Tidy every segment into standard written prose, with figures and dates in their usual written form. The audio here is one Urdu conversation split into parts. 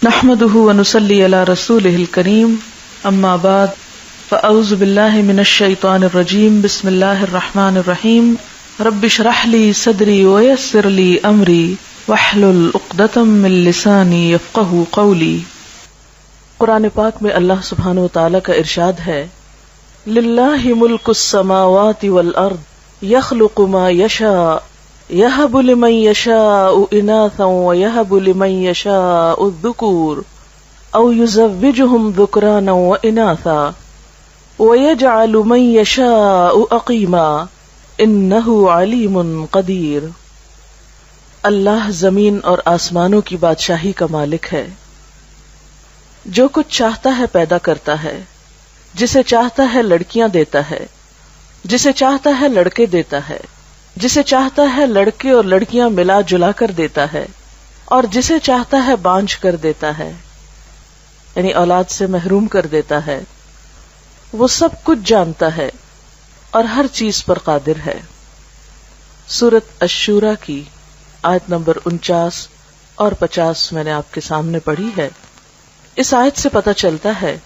نحمده ونصلي على رسوله الكريم اما بعد فاعوذ بالله من الشيطان الرجيم بسم الله الرحمن الرحيم رب اشرح لي صدري ويسر لي امري واحلل عقدة من لساني يفقهوا قولي۔ قرآن پاک میں اللہ سبحانہ وتعالی کا ارشاد ہے للہ ملک السماوات والارض يخلق ما يشاء يهب لمن يشاء اناثا ويهب لمن يشاء الذكور او يزوجهم ذكرانا واناثا ويجعل من يشاء اقيما انه عليم قدير۔ اللہ زمین اور آسمانوں کی بادشاہی کا مالک ہے، جو کچھ چاہتا ہے پیدا کرتا ہے، جسے چاہتا ہے لڑکیاں دیتا ہے، جسے چاہتا ہے لڑکے دیتا ہے، جسے چاہتا ہے لڑکے اور لڑکیاں ملا جلا کر دیتا ہے، اور جسے چاہتا ہے بانجھ کر دیتا ہے، یعنی اولاد سے محروم کر دیتا ہے۔ وہ سب کچھ جانتا ہے اور ہر چیز پر قادر ہے۔ سورۃ الشورى کی آیت نمبر 49 اور 50 میں نے آپ کے سامنے پڑھی ہے۔ اس آیت سے پتہ چلتا ہے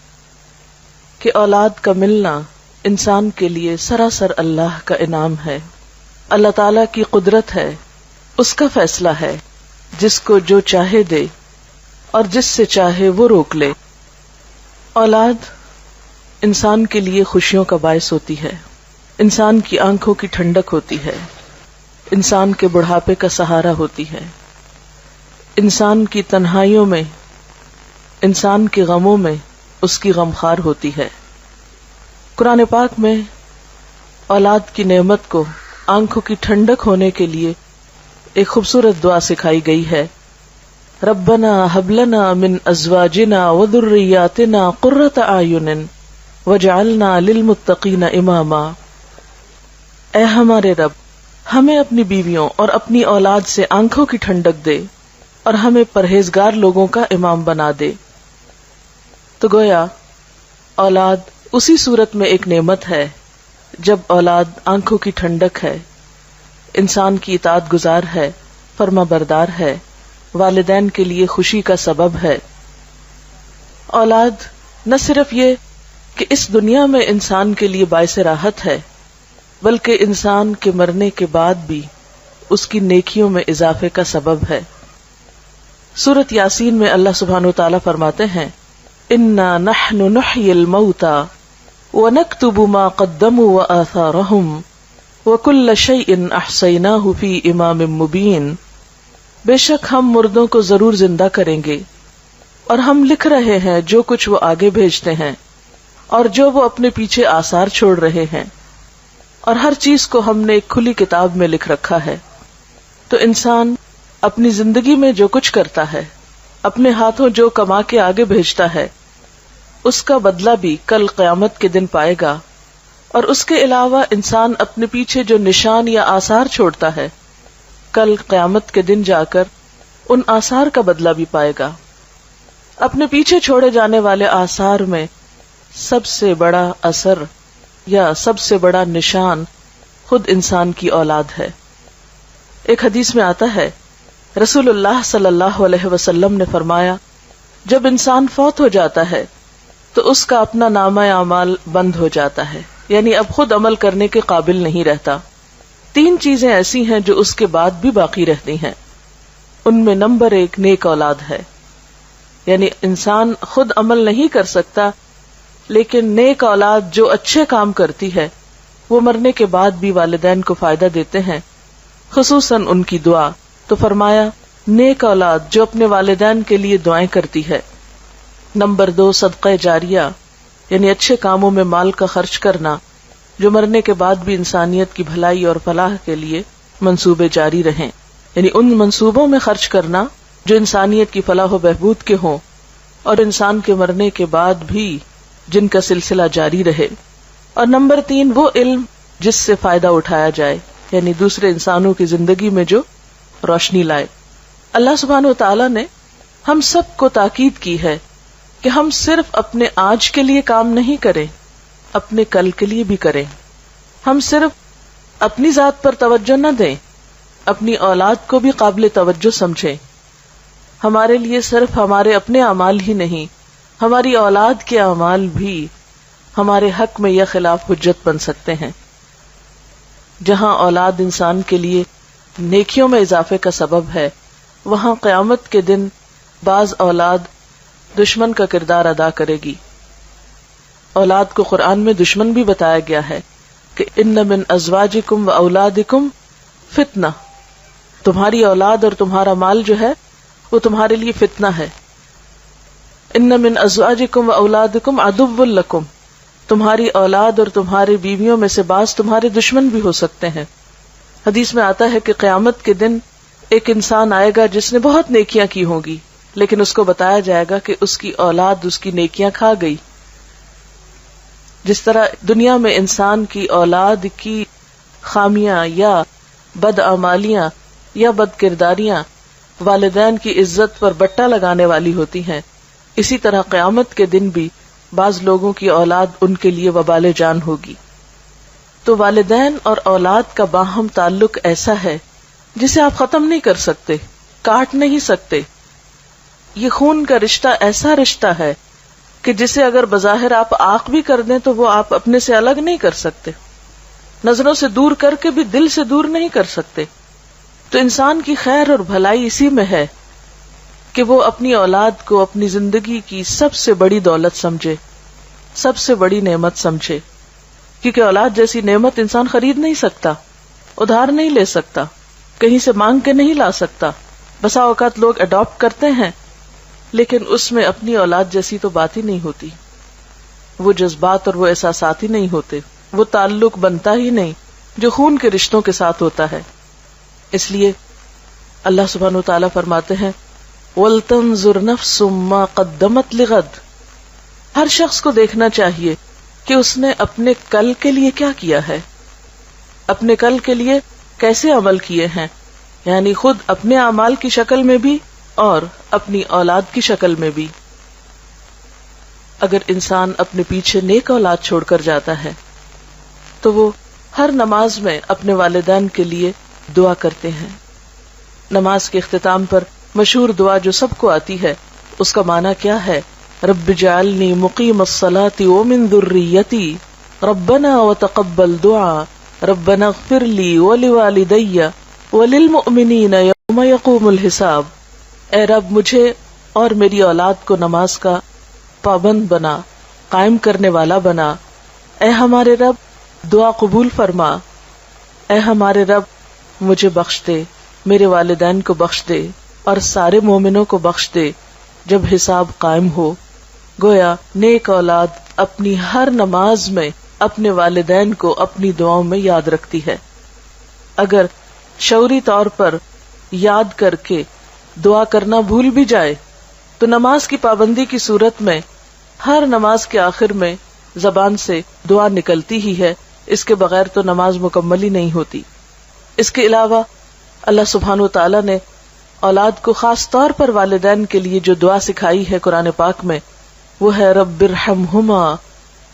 کہ اولاد کا ملنا انسان کے لیے سراسر اللہ کا انعام ہے، اللہ تعالی کی قدرت ہے، اس کا فیصلہ ہے، جس کو جو چاہے دے اور جس سے چاہے وہ روک لے۔ اولاد انسان کے لیے خوشیوں کا باعث ہوتی ہے، انسان کی آنکھوں کی ٹھنڈک ہوتی ہے، انسان کے بڑھاپے کا سہارا ہوتی ہے، انسان کی تنہائیوں میں، انسان کے غموں میں اس کی غمخوار ہوتی ہے۔ قرآن پاک میں اولاد کی نعمت کو آنکھوں کی ٹھنڈک ہونے کے لیے ایک خوبصورت دعا سکھائی گئی ہے، ربنا ہب لنا من ازواجنا وذریاتنا قرۃ اعین وجعلنا للمتقین اماما۔ اے ہمارے رب، ہمیں اپنی بیویوں اور اپنی اولاد سے آنکھوں کی ٹھنڈک دے اور ہمیں پرہیزگار لوگوں کا امام بنا دے۔ تو گویا اولاد اسی صورت میں ایک نعمت ہے جب اولاد آنکھوں کی ٹھنڈک ہے، انسان کی اطاعت گزار ہے، فرما بردار ہے، والدین کے لیے خوشی کا سبب ہے۔ اولاد نہ صرف یہ کہ اس دنیا میں انسان کے لیے باعث راحت ہے، بلکہ انسان کے مرنے کے بعد بھی اس کی نیکیوں میں اضافے کا سبب ہے۔ سورۃ یاسین میں اللہ سبحانہ وتعالی فرماتے ہیں انا نحن نحیی الموتى وَنَكْتُبُ مَا قَدَّمُوا وَآثَارَهُمْ وَكُلَّ شَيْءٍ أَحْصَيْنَاهُ فِي إِمَامٍ مُبِينٍ۔ بے شک ہم مردوں کو ضرور زندہ کریں گے، اور ہم لکھ رہے ہیں جو کچھ وہ آگے بھیجتے ہیں اور جو وہ اپنے پیچھے آثار چھوڑ رہے ہیں، اور ہر چیز کو ہم نے ایک کھلی کتاب میں لکھ رکھا ہے۔ تو انسان اپنی زندگی میں جو کچھ کرتا ہے، اپنے ہاتھوں جو کما کے آگے بھیجتا ہے، اس کا بدلہ بھی کل قیامت کے دن پائے گا، اور اس کے علاوہ انسان اپنے پیچھے جو نشان یا آثار چھوڑتا ہے، کل قیامت کے دن جا کر ان آثار کا بدلہ بھی پائے گا۔ اپنے پیچھے چھوڑے جانے والے آثار میں سب سے بڑا اثر یا سب سے بڑا نشان خود انسان کی اولاد ہے۔ ایک حدیث میں آتا ہے رسول اللہ صلی اللہ علیہ وسلم نے فرمایا جب انسان فوت ہو جاتا ہے تو اس کا اپنا نامہ اعمال بند ہو جاتا ہے، یعنی اب خود عمل کرنے کے قابل نہیں رہتا۔ 3 چیزیں ایسی ہیں جو اس کے بعد بھی باقی رہتی ہیں، ان میں نمبر 1 نیک اولاد ہے، یعنی انسان خود عمل نہیں کر سکتا، لیکن نیک اولاد جو اچھے کام کرتی ہے وہ مرنے کے بعد بھی والدین کو فائدہ دیتے ہیں، خصوصاً ان کی دعا۔ تو فرمایا نیک اولاد جو اپنے والدین کے لیے دعائیں کرتی ہے۔ نمبر 2 صدقہ جاریہ، یعنی اچھے کاموں میں مال کا خرچ کرنا جو مرنے کے بعد بھی انسانیت کی بھلائی اور فلاح کے لیے منصوبے جاری رہیں، یعنی ان منصوبوں میں خرچ کرنا جو انسانیت کی فلاح و بہبود کے ہوں اور انسان کے مرنے کے بعد بھی جن کا سلسلہ جاری رہے۔ اور نمبر 3 وہ علم جس سے فائدہ اٹھایا جائے، یعنی دوسرے انسانوں کی زندگی میں جو روشنی لائے۔ اللہ سبحانہ وتعالی نے ہم سب کو تاکید کی ہے کہ ہم صرف اپنے آج کے لیے کام نہیں کریں، اپنے کل کے لیے بھی کریں۔ ہم صرف اپنی ذات پر توجہ نہ دیں، اپنی اولاد کو بھی قابل توجہ سمجھیں، ہمارے لیے صرف ہمارے اپنے اعمال ہی نہیں، ہماری اولاد کے اعمال بھی ہمارے حق میں یا خلاف حجت بن سکتے ہیں۔ جہاں اولاد انسان کے لیے نیکیوں میں اضافے کا سبب ہے، وہاں قیامت کے دن بعض اولاد دشمن کا کردار ادا کرے گی۔ اولاد کو قرآن میں دشمن بھی بتایا گیا ہے کہ ان من ازواجکم و اولادکم فتنہ، تمہاری اولاد اور تمہارا مال جو ہے وہ تمہارے لیے فتنہ ہے۔ ان من ازواجکم و اولادکم عدو لکم، تمہاری اولاد اور تمہاری بیویوں میں سے بعض تمہارے دشمن بھی ہو سکتے ہیں۔ حدیث میں آتا ہے کہ قیامت کے دن ایک انسان آئے گا جس نے بہت نیکیاں کی ہوں گی، لیکن اس کو بتایا جائے گا کہ اس کی اولاد اس کی نیکیاں کھا گئی۔ جس طرح دنیا میں انسان کی اولاد کی خامیاں یا بدعمالیاں یا بد کرداریاں والدین کی عزت پر بٹا لگانے والی ہوتی ہیں، اسی طرح قیامت کے دن بھی بعض لوگوں کی اولاد ان کے لیے وبال جان ہوگی۔ تو والدین اور اولاد کا باہم تعلق ایسا ہے جسے آپ ختم نہیں کر سکتے، کاٹ نہیں سکتے۔ یہ خون کا رشتہ ایسا رشتہ ہے کہ جسے اگر بظاہر آپ آنکھ بھی کر دیں تو وہ آپ اپنے سے الگ نہیں کر سکتے، نظروں سے دور کر کے بھی دل سے دور نہیں کر سکتے۔ تو انسان کی خیر اور بھلائی اسی میں ہے کہ وہ اپنی اولاد کو اپنی زندگی کی سب سے بڑی دولت سمجھے، سب سے بڑی نعمت سمجھے، کیونکہ اولاد جیسی نعمت انسان خرید نہیں سکتا، ادھار نہیں لے سکتا، کہیں سے مانگ کے نہیں لا سکتا۔ بسا اوقات لوگ اڈاپٹ کرتے ہیں لیکن اس میں اپنی اولاد جیسی تو بات ہی نہیں ہوتی، وہ جذبات اور وہ احساسات ہی نہیں ہوتے، وہ تعلق بنتا ہی نہیں جو خون کے رشتوں کے ساتھ ہوتا ہے۔ اس لیے اللہ سبحانہ وتعالیٰ فرماتے ہیں وَلْتَنْظُرْ نَفْسٌ مَّا قَدَّمَتْ لِغَدٍ، ہر شخص کو دیکھنا چاہیے کہ اس نے اپنے کل کے لیے کیا کیا ہے، اپنے کل کے لیے کیسے عمل کیے ہیں، یعنی خود اپنے اعمال کی شکل میں بھی اور اپنی اولاد کی شکل میں بھی۔ اگر انسان اپنے پیچھے نیک اولاد چھوڑ کر جاتا ہے تو وہ ہر نماز میں اپنے والدین کے لیے دعا کرتے ہیں۔ نماز کے اختتام پر مشہور دعا جو سب کو آتی ہے، اس کا معنی کیا ہے؟ رب اجعلنی مقیم الصلاۃ ومن ذریتی ربنا وتقبل دعا ربنا اغفر لی ولوالدی وللمؤمنین یوم یقوم الحساب۔ اے رب مجھے اور میری اولاد کو نماز کا پابند بنا، قائم کرنے والا بنا۔ اے ہمارے رب دعا قبول فرما، اے ہمارے رب مجھے بخش دے، میرے والدین کو بخش دے اور سارے مومنوں کو بخش دے جب حساب قائم ہو۔ گویا نیک اولاد اپنی ہر نماز میں اپنے والدین کو اپنی دعاؤں میں یاد رکھتی ہے۔ اگر شعوری طور پر یاد کر کے دعا کرنا بھول بھی جائے تو نماز کی پابندی کی صورت میں ہر نماز کے آخر میں زبان سے دعا نکلتی ہی ہے، اس کے بغیر تو نماز مکمل ہی نہیں ہوتی۔ اس کے علاوہ اللہ سبحانہ وتعالیٰ نے اولاد کو خاص طور پر والدین کے لیے جو دعا سکھائی ہے قرآن پاک میں، وہ ہے رب ارحمہما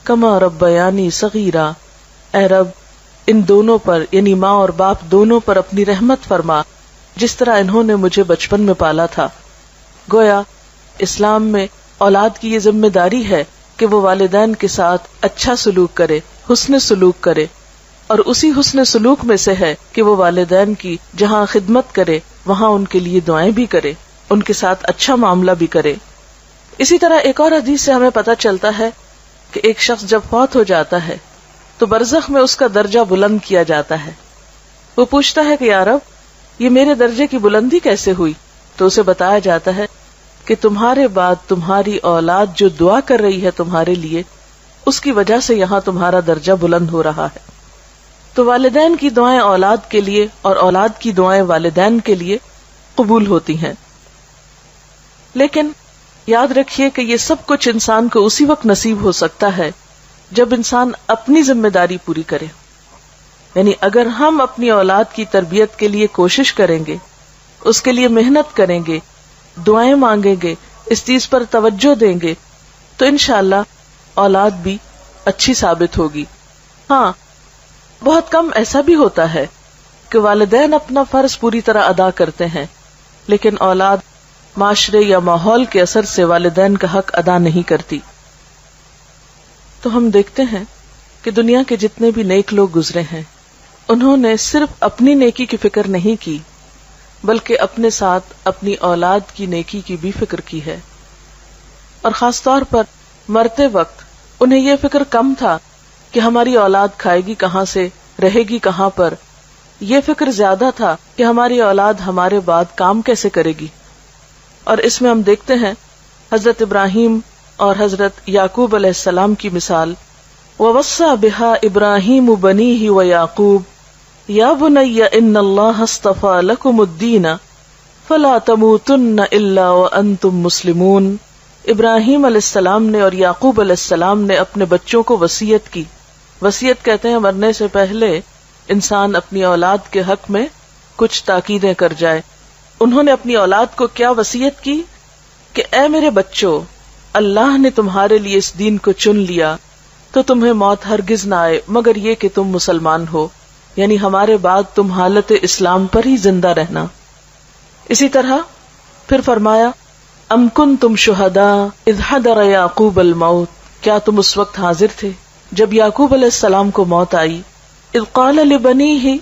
کما ربیانی صغیرا۔ اے رب ان دونوں پر یعنی ماں اور باپ دونوں پر اپنی رحمت فرما جس طرح انہوں نے مجھے بچپن میں پالا تھا۔ گویا اسلام میں اولاد کی یہ ذمہ داری ہے کہ وہ والدین کے ساتھ اچھا سلوک کرے، حسن سلوک کرے، اور اسی حسن سلوک میں سے ہے کہ وہ والدین کی جہاں خدمت کرے وہاں ان کے لیے دعائیں بھی کرے، ان کے ساتھ اچھا معاملہ بھی کرے۔ اسی طرح ایک اور حدیث سے ہمیں پتہ چلتا ہے کہ ایک شخص جب فوت ہو جاتا ہے تو برزخ میں اس کا درجہ بلند کیا جاتا ہے۔ وہ پوچھتا ہے کہ یا رب یہ میرے درجے کی بلندی کیسے ہوئی؟ تو اسے بتایا جاتا ہے کہ تمہارے بعد تمہاری اولاد جو دعا کر رہی ہے تمہارے لیے، اس کی وجہ سے یہاں تمہارا درجہ بلند ہو رہا ہے۔ تو والدین کی دعائیں اولاد کے لیے اور اولاد کی دعائیں والدین کے لیے قبول ہوتی ہیں، لیکن یاد رکھیے کہ یہ سب کچھ انسان کو اسی وقت نصیب ہو سکتا ہے جب انسان اپنی ذمہ داری پوری کرے۔ یعنی اگر ہم اپنی اولاد کی تربیت کے لیے کوشش کریں گے، اس کے لیے محنت کریں گے، دعائیں مانگیں گے، اس چیز پر توجہ دیں گے، تو انشاءاللہ اولاد بھی اچھی ثابت ہوگی۔ ہاں، بہت کم ایسا بھی ہوتا ہے کہ والدین اپنا فرض پوری طرح ادا کرتے ہیں، لیکن اولاد معاشرے یا ماحول کے اثر سے والدین کا حق ادا نہیں کرتی۔ تو ہم دیکھتے ہیں کہ دنیا کے جتنے بھی نیک لوگ گزرے ہیں انہوں نے صرف اپنی نیکی کی فکر نہیں کی بلکہ اپنے ساتھ اپنی اولاد کی نیکی کی بھی فکر کی ہے، اور خاص طور پر مرتے وقت انہیں یہ فکر کم تھا کہ ہماری اولاد کھائے گی کہاں سے، رہے گی کہاں پر، یہ فکر زیادہ تھا کہ ہماری اولاد ہمارے بعد کام کیسے کرے گی۔ اور اس میں ہم دیکھتے ہیں حضرت ابراہیم اور حضرت یعقوب علیہ السلام کی مثال، وَوَصَّى بِهَا إِبْرَاهِيمُ بَنِيهِ وَيَعْقُوبُ يَا بُنَيَّ إِنَّ اللَّهَ اصْطَفَى لَكُمُ الدِّينَ فَلَا تَمُوتُنَّ إِلَّا وَأَنْتُمْ مُسْلِمُونَ۔ ابراہیم علیہ السلام نے اور یعقوب علیہ السلام نے اپنے بچوں کو وصیت کی۔ وصیت کہتے ہیں مرنے سے پہلے انسان اپنی اولاد کے حق میں کچھ تاکیدیں کر جائے۔ انہوں نے اپنی اولاد کو کیا وصیت کی کہ اے میرے بچوں، اللہ نے تمہارے لیے اس دین کو چن لیا تو تمہیں موت ہرگز نہ آئے مگر یہ کہ تم مسلمان ہو، یعنی ہمارے بعد تم حالت اسلام پر ہی زندہ رہنا۔ اسی طرح پھر فرمایا ام کنتم شہداء اذ حضر یعقوب الموت، کیا تم اس وقت حاضر تھے جب یعقوب علیہ السلام کو موت آئی، اذ قال لبنیہ،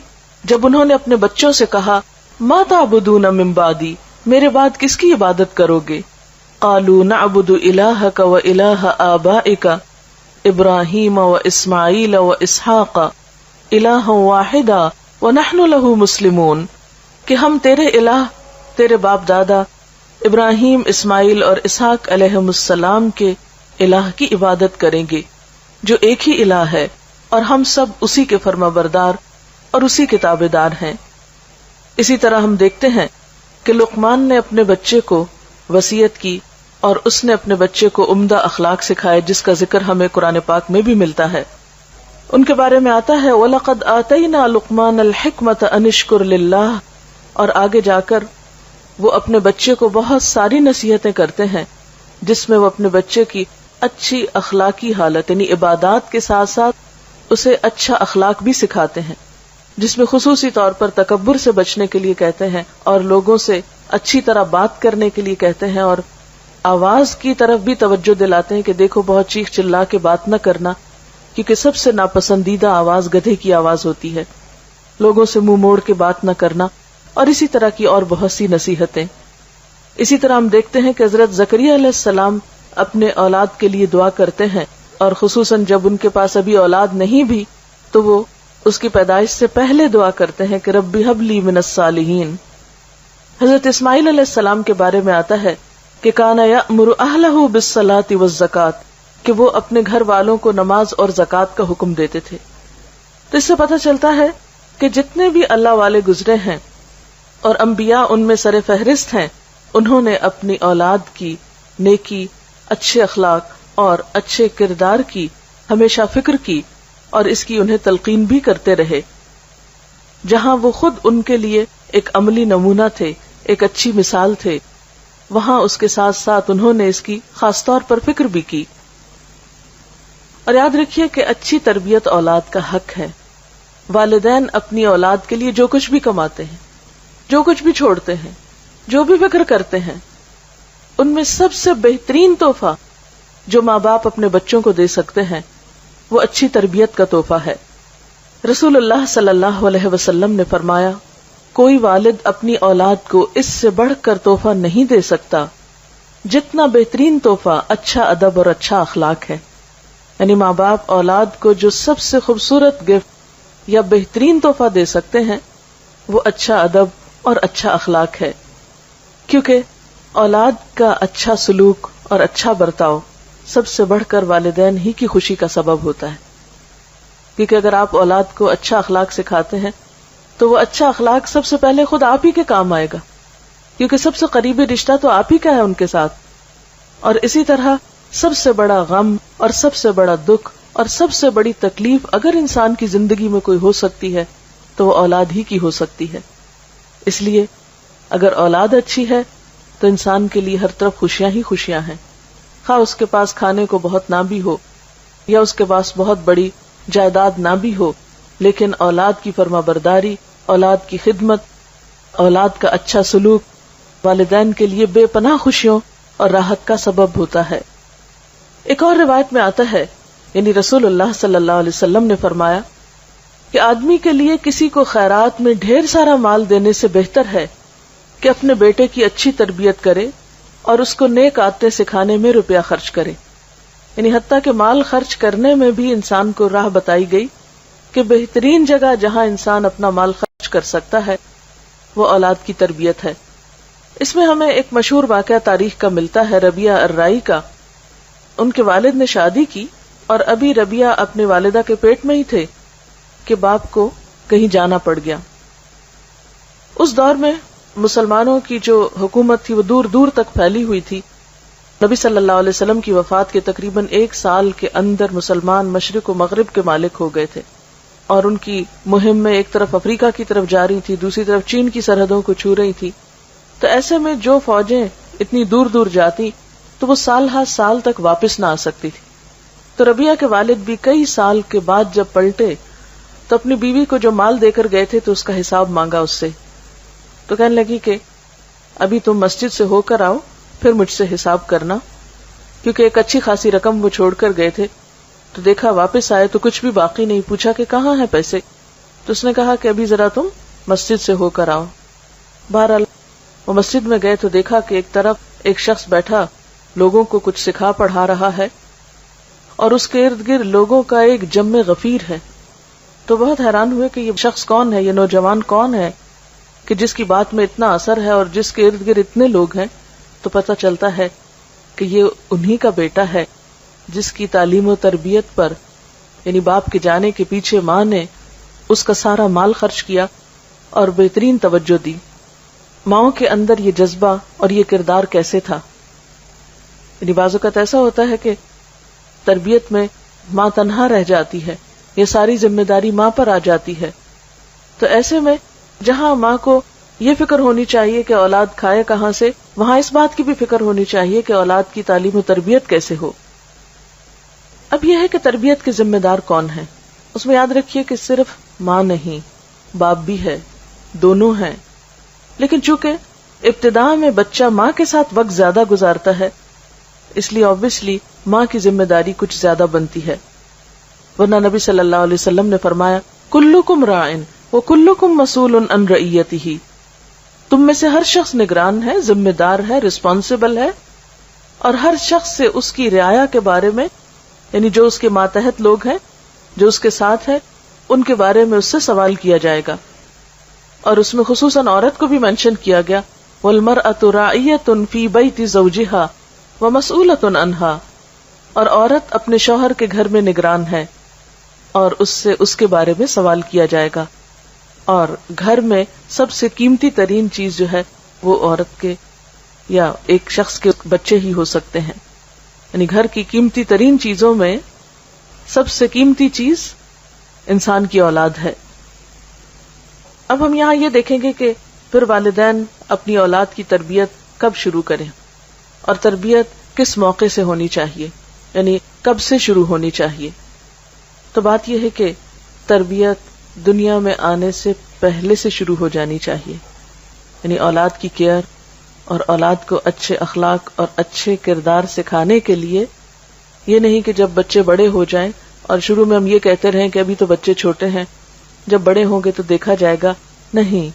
جب انہوں نے اپنے بچوں سے کہا ما تعبدون من بعدی، میرے بعد کس کی عبادت کرو گے، قالوا نعبد الہک و الہ آبائک ابراہیم و اسماعیل و اسحاق الہا واحدا ونحن له مسلمون، کہ ہم تیرے الہ، تیرے باپ دادا ابراہیم، اسماعیل اور اسحاق علیہم السلام کے الہ کی عبادت کریں گے جو ایک ہی الہ ہے، اور ہم سب اسی کے فرما بردار اور اسی کے تابع دار ہیں۔ اسی طرح ہم دیکھتے ہیں کہ لقمان نے اپنے بچے کو وصیت کی اور اس نے اپنے بچے کو عمدہ اخلاق سکھائے، جس کا ذکر ہمیں قرآن پاک میں بھی ملتا ہے۔ ان کے بارے میں آتا ہے وَلَقَدْ آتَيْنَا لُقْمَانَ الْحِكْمَةَ أَنِ اشْكُرْ لِلَّهِ، اور آگے جا کر وہ اپنے بچے کو بہت ساری نصیحتیں کرتے ہیں جس میں وہ اپنے بچے کی اچھی اخلاقی حالت یعنی عبادات کے ساتھ ساتھ اسے اچھا اخلاق بھی سکھاتے ہیں، جس میں خصوصی طور پر تکبر سے بچنے کے لیے کہتے ہیں اور لوگوں سے اچھی طرح بات کرنے کے لیے کہتے ہیں، اور آواز کی طرف بھی توجہ دلاتے ہیں کہ دیکھو بہت چیخ چلا کے بات نہ کرنا، کیونکہ سب سے ناپسندیدہ آواز گدھے کی آواز ہوتی ہے، لوگوں سے منہ موڑ کے بات نہ کرنا، اور اسی طرح کی اور بہت سی نصیحتیں۔ اسی طرح ہم دیکھتے ہیں کہ حضرت زکریا علیہ السلام اپنے اولاد کے لیے دعا کرتے ہیں، اور خصوصاً جب ان کے پاس ابھی اولاد نہیں بھی تو وہ اس کی پیدائش سے پہلے دعا کرتے ہیں کہ ربی ہب لی من الصالحین۔ حضرت اسماعیل علیہ السلام کے بارے میں آتا ہے کہ کان یأمر اہلہ بالصلاۃ والزکاۃ، کہ وہ اپنے گھر والوں کو نماز اور زکوٰۃ کا حکم دیتے تھے۔ تو اس سے پتہ چلتا ہے کہ جتنے بھی اللہ والے گزرے ہیں اور انبیاء ان میں سر فہرست ہیں، انہوں نے اپنی اولاد کی نیکی، اچھے اخلاق اور اچھے کردار کی ہمیشہ فکر کی، اور اس کی انہیں تلقین بھی کرتے رہے۔ جہاں وہ خود ان کے لیے ایک عملی نمونہ تھے، ایک اچھی مثال تھے، وہاں اس کے ساتھ ساتھ انہوں نے اس کی خاص طور پر فکر بھی کی۔ اور یاد رکھیے کہ اچھی تربیت اولاد کا حق ہے۔ والدین اپنی اولاد کے لیے جو کچھ بھی کماتے ہیں، جو کچھ بھی چھوڑتے ہیں، جو بھی فکر کرتے ہیں، ان میں سب سے بہترین تحفہ جو ماں باپ اپنے بچوں کو دے سکتے ہیں وہ اچھی تربیت کا تحفہ ہے۔ رسول اللہ صلی اللہ علیہ وسلم نے فرمایا کوئی والد اپنی اولاد کو اس سے بڑھ کر تحفہ نہیں دے سکتا جتنا بہترین تحفہ اچھا ادب اور اچھا اخلاق ہے۔ یعنی ماں باپ اولاد کو جو سب سے خوبصورت گفٹ یا بہترین تحفہ دے سکتے ہیں وہ اچھا ادب اور اچھا اخلاق ہے، کیونکہ اولاد کا اچھا سلوک اور اچھا برتاؤ سب سے بڑھ کر والدین ہی کی خوشی کا سبب ہوتا ہے۔ کیونکہ اگر آپ اولاد کو اچھا اخلاق سکھاتے ہیں تو وہ اچھا اخلاق سب سے پہلے خود آپ ہی کے کام آئے گا، کیونکہ سب سے قریبی رشتہ تو آپ ہی کا ہے ان کے ساتھ۔ اور اسی طرح سب سے بڑا غم اور سب سے بڑا دکھ اور سب سے بڑی تکلیف اگر انسان کی زندگی میں کوئی ہو سکتی ہے تو وہ اولاد ہی کی ہو سکتی ہے۔ اس لیے اگر اولاد اچھی ہے تو انسان کے لیے ہر طرف خوشیاں ہی خوشیاں ہیں، خواہ اس کے پاس کھانے کو بہت نہ بھی ہو یا اس کے پاس بہت بڑی جائیداد نہ بھی ہو، لیکن اولاد کی فرما برداری، اولاد کی خدمت، اولاد کا اچھا سلوک، والدین کے لیے بے پناہ خوشیوں اور راحت کا سبب ہوتا ہے۔ ایک اور روایت میں آتا ہے، یعنی رسول اللہ صلی اللہ علیہ وسلم نے فرمایا کہ آدمی کے لیے کسی کو خیرات میں ڈھیر سارا مال دینے سے بہتر ہے کہ اپنے بیٹے کی اچھی تربیت کرے اور اس کو نیک عادتیں سکھانے میں روپیہ خرچ کرے۔ یعنی حتیٰ کہ مال خرچ کرنے میں بھی انسان کو راہ بتائی گئی کہ بہترین جگہ جہاں انسان اپنا مال خرچ کر سکتا ہے وہ اولاد کی تربیت ہے۔ اس میں ہمیں ایک مشہور واقعہ تاریخ کا ملتا ہے، ربیعہ الرائی کا۔ ان کے والد نے شادی کی اور ابھی ربیعہ اپنے والدہ کے پیٹ میں ہی تھے کہ باپ کو کہیں جانا پڑ گیا۔ اس دور میں مسلمانوں کی جو حکومت تھی وہ دور دور تک پھیلی ہوئی تھی۔ نبی صلی اللہ علیہ وسلم کی وفات کے تقریباً 1 سال کے اندر مسلمان مشرق و مغرب کے مالک ہو گئے تھے، اور ان کی مہم میں ایک طرف افریقہ کی طرف جا رہی تھی، دوسری طرف چین کی سرحدوں کو چھو رہی تھی۔ تو ایسے میں جو فوجیں اتنی دور دور جاتی تو وہ سال ہر سال تک واپس نہ آ سکتی تھی۔ تو ربیعہ کے والد بھی کئی سال کے بعد جب پلٹے تو اپنی بیوی کو جو مال دے کر گئے تھے تو اس کا حساب مانگا اس سے۔ تو کہنے لگی کہ ابھی تم مسجد سے ہو کر آؤ پھر مجھ سے حساب کرنا، کیونکہ ایک اچھی خاصی رقم وہ چھوڑ کر گئے تھے۔ تو دیکھا واپس آئے تو کچھ بھی باقی نہیں، پوچھا کہ کہاں ہیں پیسے، تو اس نے کہا کہ ابھی ذرا تم مسجد سے ہو کر آؤ۔ بہرحال وہ مسجد میں گئے تو دیکھا کہ ایک طرف ایک شخص بیٹھا لوگوں کو کچھ سکھا پڑھا رہا ہے اور اس کے ارد گرد لوگوں کا ایک جم غفیر ہے۔ تو بہت حیران ہوئے کہ یہ شخص کون ہے، یہ نوجوان کون ہے کہ جس کی بات میں اتنا اثر ہے اور جس کے ارد گرد اتنے لوگ ہیں۔ تو پتہ چلتا ہے کہ یہ انہی کا بیٹا ہے جس کی تعلیم و تربیت پر، یعنی باپ کے جانے کے پیچھے ماں نے اس کا سارا مال خرچ کیا اور بہترین توجہ دی۔ ماؤں کے اندر یہ جذبہ اور یہ کردار کیسے تھا؟ یعنی بعض اوقات ایسا ہوتا ہے کہ تربیت میں ماں تنہا رہ جاتی ہے، یہ ساری ذمہ داری ماں پر آ جاتی ہے۔ تو ایسے میں جہاں ماں کو یہ فکر ہونی چاہیے کہ اولاد کھائے کہاں سے، وہاں اس بات کی بھی فکر ہونی چاہیے کہ اولاد کی تعلیم و تربیت کیسے ہو۔ اب یہ ہے کہ تربیت کے ذمہ دار کون ہیں؟ اس میں یاد رکھیے کہ صرف ماں نہیں، باپ بھی ہے، دونوں ہیں۔ لیکن چونکہ ابتدا میں بچہ ماں کے ساتھ وقت زیادہ گزارتا ہے، اس لیے obviously ماں کی ذمہ داری کچھ زیادہ بنتی ہے۔ ورنہ نبی صلی اللہ علیہ وسلم نے فرمایا کلکم راعٍ وکلکم مسئول عن رعیتہ، تم میں سے ہر شخص نگران ہے، ذمہ دار ہے، رسپانسبل ہے، اور ہر شخص سے اس کی رعایا کے بارے میں، یعنی جو اس کے ماتحت لوگ ہیں، جو اس کے ساتھ ہیں، ان کے بارے میں اس سے سوال کیا جائے گا۔ اور اس میں خصوصاً عورت کو بھی مینشن کیا گیا، وَالْمَرْأَةُ رَاعِيَةٌ فِي بَيْتِ زَوْجِهَا وَمَسْئُولَةٌ عَنْهَا، اور عورت اپنے شوہر کے گھر میں نگران ہے اور اس سے اس کے بارے میں سوال کیا جائے گا۔ اور گھر میں سب سے قیمتی ترین چیز جو ہے وہ عورت کے یا ایک شخص کے بچے ہی ہو سکتے ہیں، یعنی گھر کی قیمتی ترین چیزوں میں سب سے قیمتی چیز انسان کی اولاد ہے۔ اب ہم یہاں یہ دیکھیں گے کہ پھر والدین اپنی اولاد کی تربیت کب شروع کریں اور تربیت کس موقع سے ہونی چاہیے، یعنی کب سے شروع ہونی چاہیے۔ تو بات یہ ہے کہ تربیت دنیا میں آنے سے پہلے سے شروع ہو جانی چاہیے، یعنی اولاد کی کیئر اور اولاد کو اچھے اخلاق اور اچھے کردار سکھانے کے لیے یہ نہیں کہ جب بچے بڑے ہو جائیں اور شروع میں ہم یہ کہتے رہیں کہ ابھی تو بچے چھوٹے ہیں، جب بڑے ہوں گے تو دیکھا جائے گا۔ نہیں،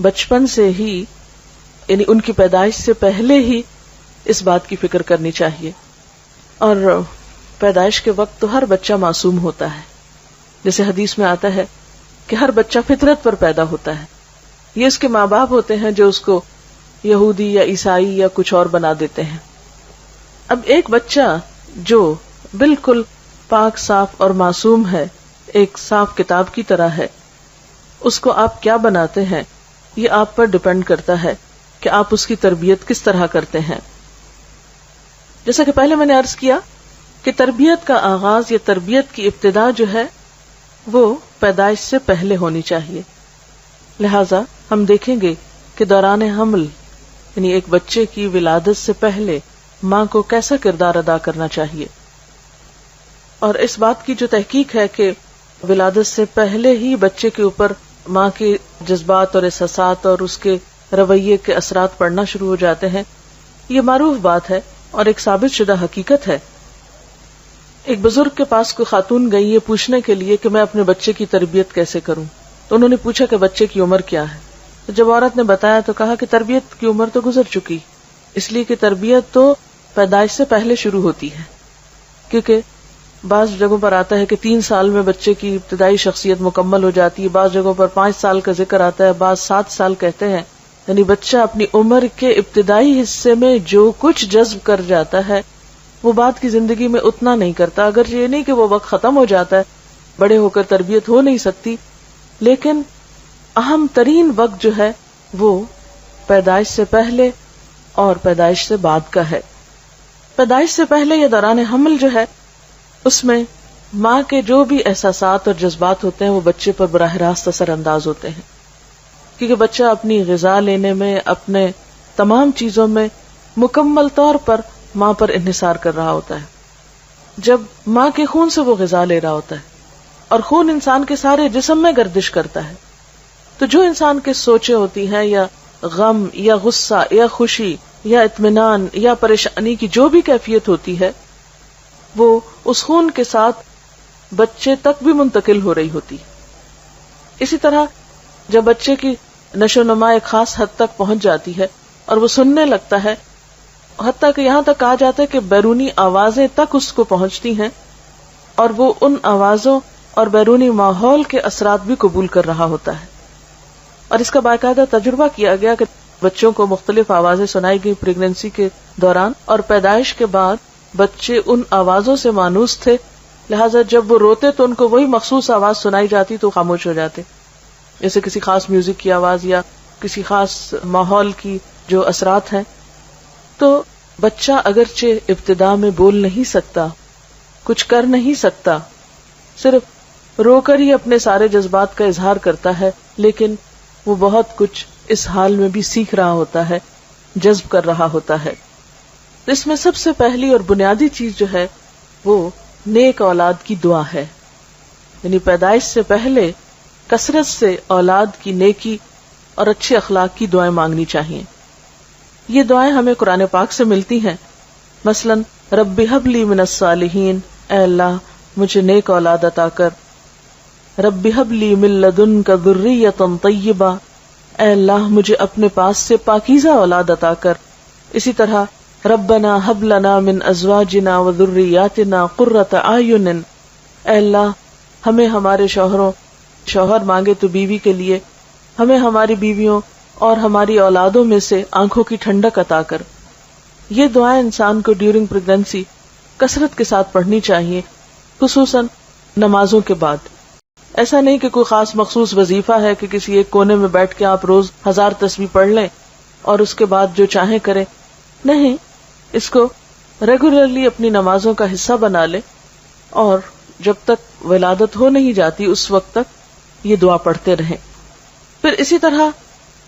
بچپن سے ہی، یعنی ان کی پیدائش سے پہلے ہی اس بات کی فکر کرنی چاہیے۔ اور پیدائش کے وقت تو ہر بچہ معصوم ہوتا ہے، جیسے حدیث میں آتا ہے کہ ہر بچہ فطرت پر پیدا ہوتا ہے، یہ اس کے ماں باپ ہوتے ہیں جو اس کو یہودی یا عیسائی یا کچھ اور بنا دیتے ہیں۔ اب ایک بچہ جو بالکل پاک صاف اور معصوم ہے، ایک صاف کتاب کی طرح ہے، اس کو آپ کیا بناتے ہیں یہ آپ پر ڈیپینڈ کرتا ہے کہ آپ اس کی تربیت کس طرح کرتے ہیں۔ جیسا کہ پہلے میں نے عرض کیا کہ تربیت کا آغاز یا تربیت کی ابتدا جو ہے وہ پیدائش سے پہلے ہونی چاہیے۔ لہذا ہم دیکھیں گے کہ دوران حمل، یعنی ایک بچے کی ولادت سے پہلے ماں کو کیسا کردار ادا کرنا چاہیے۔ اور اس بات کی جو تحقیق ہے کہ ولادت سے پہلے ہی بچے کے اوپر ماں کے جذبات اور احساسات اور اس کے رویے کے اثرات پڑنا شروع ہو جاتے ہیں. یہ معروف بات ہے اور ایک ثابت شدہ حقیقت ہے. ایک بزرگ کے پاس کوئی خاتون گئی یہ پوچھنے کے لیے کہ میں اپنے بچے کی تربیت کیسے کروں. تو انہوں نے پوچھا کہ بچے کی عمر کیا ہے. تو جب عورت نے بتایا تو کہا کہ تربیت کی عمر تو گزر چکی، اس لیے کہ تربیت تو پیدائش سے پہلے شروع ہوتی ہے. کیونکہ بعض جگہوں پر آتا ہے کہ 3 سال میں بچے کی ابتدائی شخصیت مکمل ہو جاتی ہے، بعض جگہوں پر 5 سال کا ذکر آتا ہے، بعض 7 سال کہتے ہیں. یعنی بچہ اپنی عمر کے ابتدائی حصے میں جو کچھ جذب کر جاتا ہے وہ بعد کی زندگی میں اتنا نہیں کرتا. اگر یہ نہیں کہ وہ وقت ختم ہو جاتا ہے، بڑے ہو کر تربیت ہو نہیں سکتی، لیکن اہم ترین وقت جو ہے وہ پیدائش سے پہلے اور پیدائش سے بعد کا ہے. پیدائش سے پہلے یا دوران حمل جو ہے اس میں ماں کے جو بھی احساسات اور جذبات ہوتے ہیں وہ بچے پر براہ راست اثر انداز ہوتے ہیں، کیونکہ بچہ اپنی غذا لینے میں، اپنے تمام چیزوں میں مکمل طور پر ماں پر انحصار کر رہا ہوتا ہے. جب ماں کے خون سے وہ غذا لے رہا ہوتا ہے اور خون انسان کے سارے جسم میں گردش کرتا ہے، تو جو انسان کے سوچیں ہوتی ہیں یا غم یا غصہ یا خوشی یا اطمینان یا پریشانی کی جو بھی کیفیت ہوتی ہے وہ اس خون کے ساتھ بچے تک بھی منتقل ہو رہی ہوتی. اسی طرح جب بچے کی نشو و نما ایک خاص حد تک پہنچ جاتی ہے اور وہ سننے لگتا ہے، حتیٰ کہ یہاں تک کہا جاتا ہے کہ بیرونی آوازیں تک اس کو پہنچتی ہیں اور وہ ان آوازوں اور بیرونی ماحول کے اثرات بھی قبول کر رہا ہوتا ہے. اور اس کا باقاعدہ تجربہ کیا گیا کہ بچوں کو مختلف آوازیں سنائی گئی پریگنینسی کے دوران، اور پیدائش کے بعد بچے ان آوازوں سے مانوس تھے، لہٰذا جب وہ روتے تو ان کو وہی مخصوص آواز سنائی جاتی تو خاموش ہو جاتے، جیسے کسی خاص میوزک کی آواز یا کسی خاص ماحول کی جو اثرات ہیں. تو بچہ اگرچہ ابتدا میں بول نہیں سکتا، کچھ کر نہیں سکتا، صرف رو کر ہی اپنے سارے جذبات کا اظہار کرتا ہے، لیکن وہ بہت کچھ اس حال میں بھی سیکھ رہا ہوتا ہے، جذب کر رہا ہوتا ہے. اس میں سب سے پہلی اور بنیادی چیز جو ہے وہ نیک اولاد کی دعا ہے. یعنی پیدائش سے پہلے کثرت سے اولاد کی نیکی اور اچھے اخلاق کی دعائیں مانگنی چاہیے. یہ دعائیں ہمیں قرآن پاک سے ملتی ہیں. مثلا رب ہب لی من الصالحین، اے اللہ مجھے نیک اولاد عطا کر. رب ہب لی من لدنک ذریۃ طیبہ، اے اللہ مجھے اپنے پاس سے پاکیزہ اولاد عطا کر. اسی طرح ربنا ہب لنا من ازواجنا وذریاتنا قرۃ اعین، اے اللہ ہمیں ہمارے شوہر مانگے تو بیوی کے لیے، ہمیں ہماری بیویوں اور ہماری اولادوں میں سے آنکھوں کی ٹھنڈک عطا کر. یہ دعائیں انسان کو ڈیورنگ پریگنینسی کثرت کے ساتھ پڑھنی چاہیے، خصوصاً نمازوں کے بعد. ایسا نہیں کہ کوئی خاص مخصوص وظیفہ ہے کہ کسی ایک کونے میں بیٹھ کے آپ روز 1000 تسبیح پڑھ لیں اور اس کے بعد جو چاہیں کریں. نہیں، اس کو ریگولرلی اپنی نمازوں کا حصہ بنا لیں اور جب تک ولادت ہو نہیں جاتی اس وقت تک یہ دعا پڑھتے رہیں. پھر اسی طرح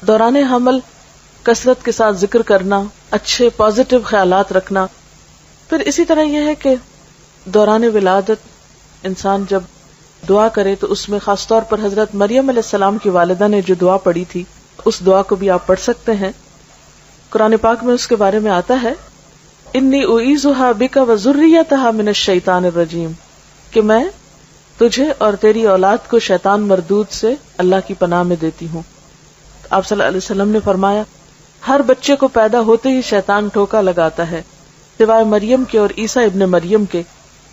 دوران حمل کثرت کے ساتھ ذکر کرنا، اچھے پازیٹو خیالات رکھنا. پھر اسی طرح یہ ہے کہ دوران ولادت انسان جب دعا کرے تو اس میں خاص طور پر حضرت مریم علیہ السلام کی والدہ نے جو دعا پڑھی تھی اس دعا کو بھی آپ پڑھ سکتے ہیں. قرآن پاک میں اس کے بارے میں آتا ہے انی اعیذھا بک وذریتھا من الشیطان الرجیم، کہ میں تجھے اور تیری اولاد کو شیطان مردود سے اللہ کی پناہ میں دیتی ہوں. آپ صلی اللہ علیہ وسلم نے فرمایا ہر بچے کو پیدا ہوتے ہی شیطان ٹھوکا لگاتا ہے سوائے مریم کے اور عیسیٰ ابن مریم کے،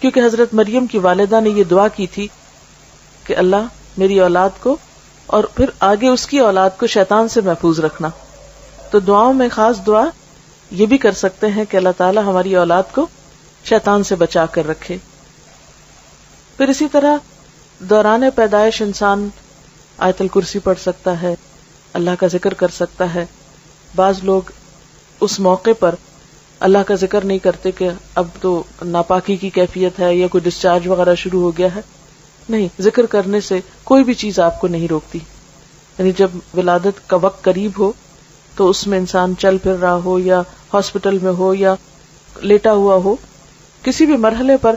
کیونکہ حضرت مریم کی والدہ نے یہ دعا کی تھی کہ اللہ میری اولاد کو اور پھر آگے اس کی اولاد کو شیطان سے محفوظ رکھنا. تو دعاؤں میں خاص دعا یہ بھی کر سکتے ہیں کہ اللہ تعالی ہماری اولاد کو شیطان سے بچا کر رکھے. پھر اسی طرح دوران پیدائش انسان آیت الکرسی پڑھ سکتا ہے، اللہ کا ذکر کر سکتا ہے. بعض لوگ اس موقع پر اللہ کا ذکر نہیں کرتے کہ اب تو ناپاکی کی کیفیت ہے یا کوئی ڈسچارج وغیرہ شروع ہو گیا ہے. نہیں، ذکر کرنے سے کوئی بھی چیز آپ کو نہیں روکتی. یعنی جب ولادت کا وقت قریب ہو تو اس میں انسان چل پھر رہا ہو یا ہاسپٹل میں ہو یا لیٹا ہوا ہو، کسی بھی مرحلے پر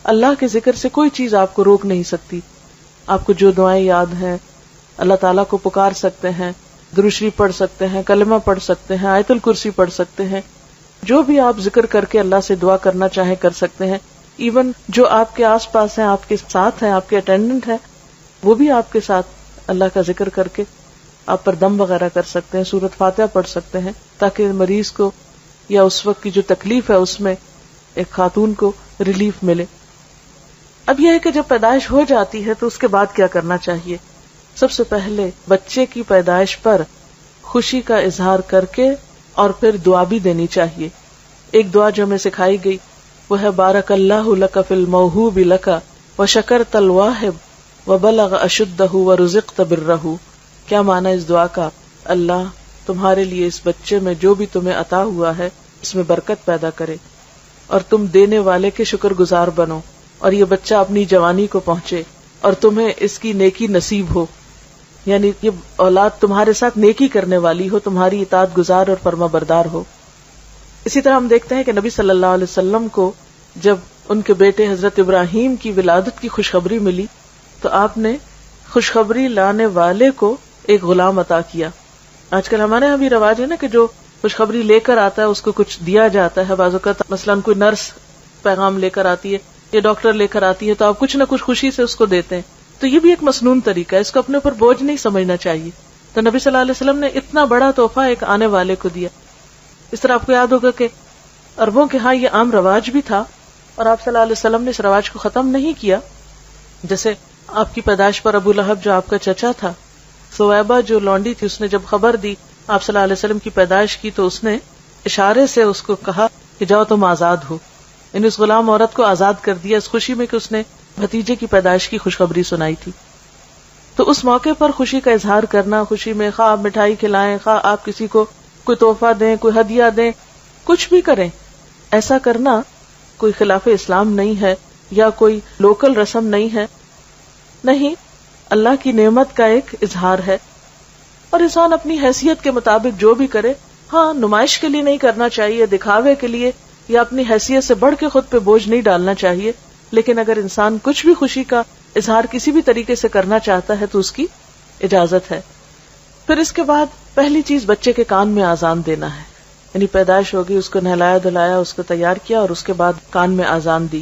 اللہ کے ذکر سے کوئی چیز آپ کو روک نہیں سکتی. آپ کو جو دعائیں یاد ہیں اللہ تعالیٰ کو پکار سکتے ہیں، درود شریف پڑھ سکتے ہیں، کلمہ پڑھ سکتے ہیں، آیت الکرسی پڑھ سکتے ہیں، جو بھی آپ ذکر کر کے اللہ سے دعا کرنا چاہیں کر سکتے ہیں. ایون جو آپ کے آس پاس ہیں، آپ کے ساتھ ہیں، آپ کے اٹینڈنٹ ہیں، وہ بھی آپ کے ساتھ اللہ کا ذکر کر کے آپ پر دم وغیرہ کر سکتے ہیں، سورۃ فاتحہ پڑھ سکتے ہیں، تاکہ مریض کو یا اس وقت کی جو تکلیف ہے اس میں ایک خاتون کو ریلیف ملے. اب یہ ہے کہ جب پیدائش ہو جاتی ہے تو اس کے بعد کیا کرنا چاہیے. سب سے پہلے بچے کی پیدائش پر خوشی کا اظہار کر کے اور پھر دعا بھی دینی چاہیے. ایک دعا جو ہمیں سکھائی گئی وہ ہے بارک اللہ لک فی الموہوب لک وشکرت الواہب وبلغ اشدہ ورزقت برہ. کیا معنی اس دعا کا؟ اللہ تمہارے لیے اس بچے میں جو بھی تمہیں عطا ہوا ہے اس میں برکت پیدا کرے، اور تم دینے والے کے شکر گزار بنو، اور یہ بچہ اپنی جوانی کو پہنچے اور تمہیں اس کی نیکی نصیب ہو، یعنی یہ اولاد تمہارے ساتھ نیکی کرنے والی ہو، تمہاری اطاعت گزار اور فرما بردار ہو. اسی طرح ہم دیکھتے ہیں کہ نبی صلی اللہ علیہ وسلم کو جب ان کے بیٹے حضرت ابراہیم کی ولادت کی خوشخبری ملی تو آپ نے خوشخبری لانے والے کو ایک غلام عطا کیا. آج کل ہمارے یہاں بھی رواج ہے نا کہ جو خوشخبری لے کر آتا ہے اس کو کچھ دیا جاتا ہے. بعض اوقات مثلاً کوئی نرس پیغام لے کر آتی ہے یا ڈاکٹر لے کر آتی ہے تو آپ کچھ نہ کچھ خوشی سے اس کو دیتے ہیں. تو یہ بھی ایک مسنون طریقہ ہے، اس کو اپنے اوپر بوجھ نہیں سمجھنا چاہیے. تو نبی صلی اللہ علیہ وسلم نے اتنا بڑا تحفہ ایک آنے والے کو دیا. اس طرح آپ کو یاد ہوگا کہ عربوں کے ہاں یہ عام رواج بھی تھا اور آپ صلی اللہ علیہ وسلم نے اس رواج کو ختم نہیں کیا. جیسے آپ کی پیدائش پر ابو لہب جو آپ کا چچا تھا، سویبہ جو لونڈی تھی، اس نے جب خبر دی آپ صلی اللہ علیہ وسلم کی پیدائش کی تو اس نے اشارے سے اس کو کہا کہ جاؤ تم آزاد ہو. یعنی اس غلام عورت کو آزاد کر دیا اس خوشی میں کہ اس نے بھتیجے کی پیدائش کی خوشخبری سنائی تھی. تو اس موقع پر خوشی کا اظہار کرنا، خوشی میں خواہ آپ مٹھائی کھلائیں، خواہ آپ کسی کو کوئی تحفہ دیں، کوئی ہدیہ دیں، کچھ بھی کریں، ایسا کرنا کوئی خلاف اسلام نہیں ہے یا کوئی لوکل رسم نہیں ہے. نہیں، اللہ کی نعمت کا ایک اظہار ہے اور انسان اپنی حیثیت کے مطابق جو بھی کرے. ہاں، نمائش کے لیے نہیں کرنا چاہیے، دکھاوے کے لیے یا اپنی حیثیت سے بڑھ کے خود پہ بوجھ نہیں ڈالنا چاہیے. لیکن اگر انسان کچھ بھی خوشی کا اظہار کسی بھی طریقے سے کرنا چاہتا ہے تو اس کی اجازت ہے. پھر اس کے بعد پہلی چیز بچے کے کان میں آذان دینا ہے. یعنی پیدائش ہوگی، اس کو نہلایا دھلایا، اس کو تیار کیا اور اس کے بعد کان میں آذان دی.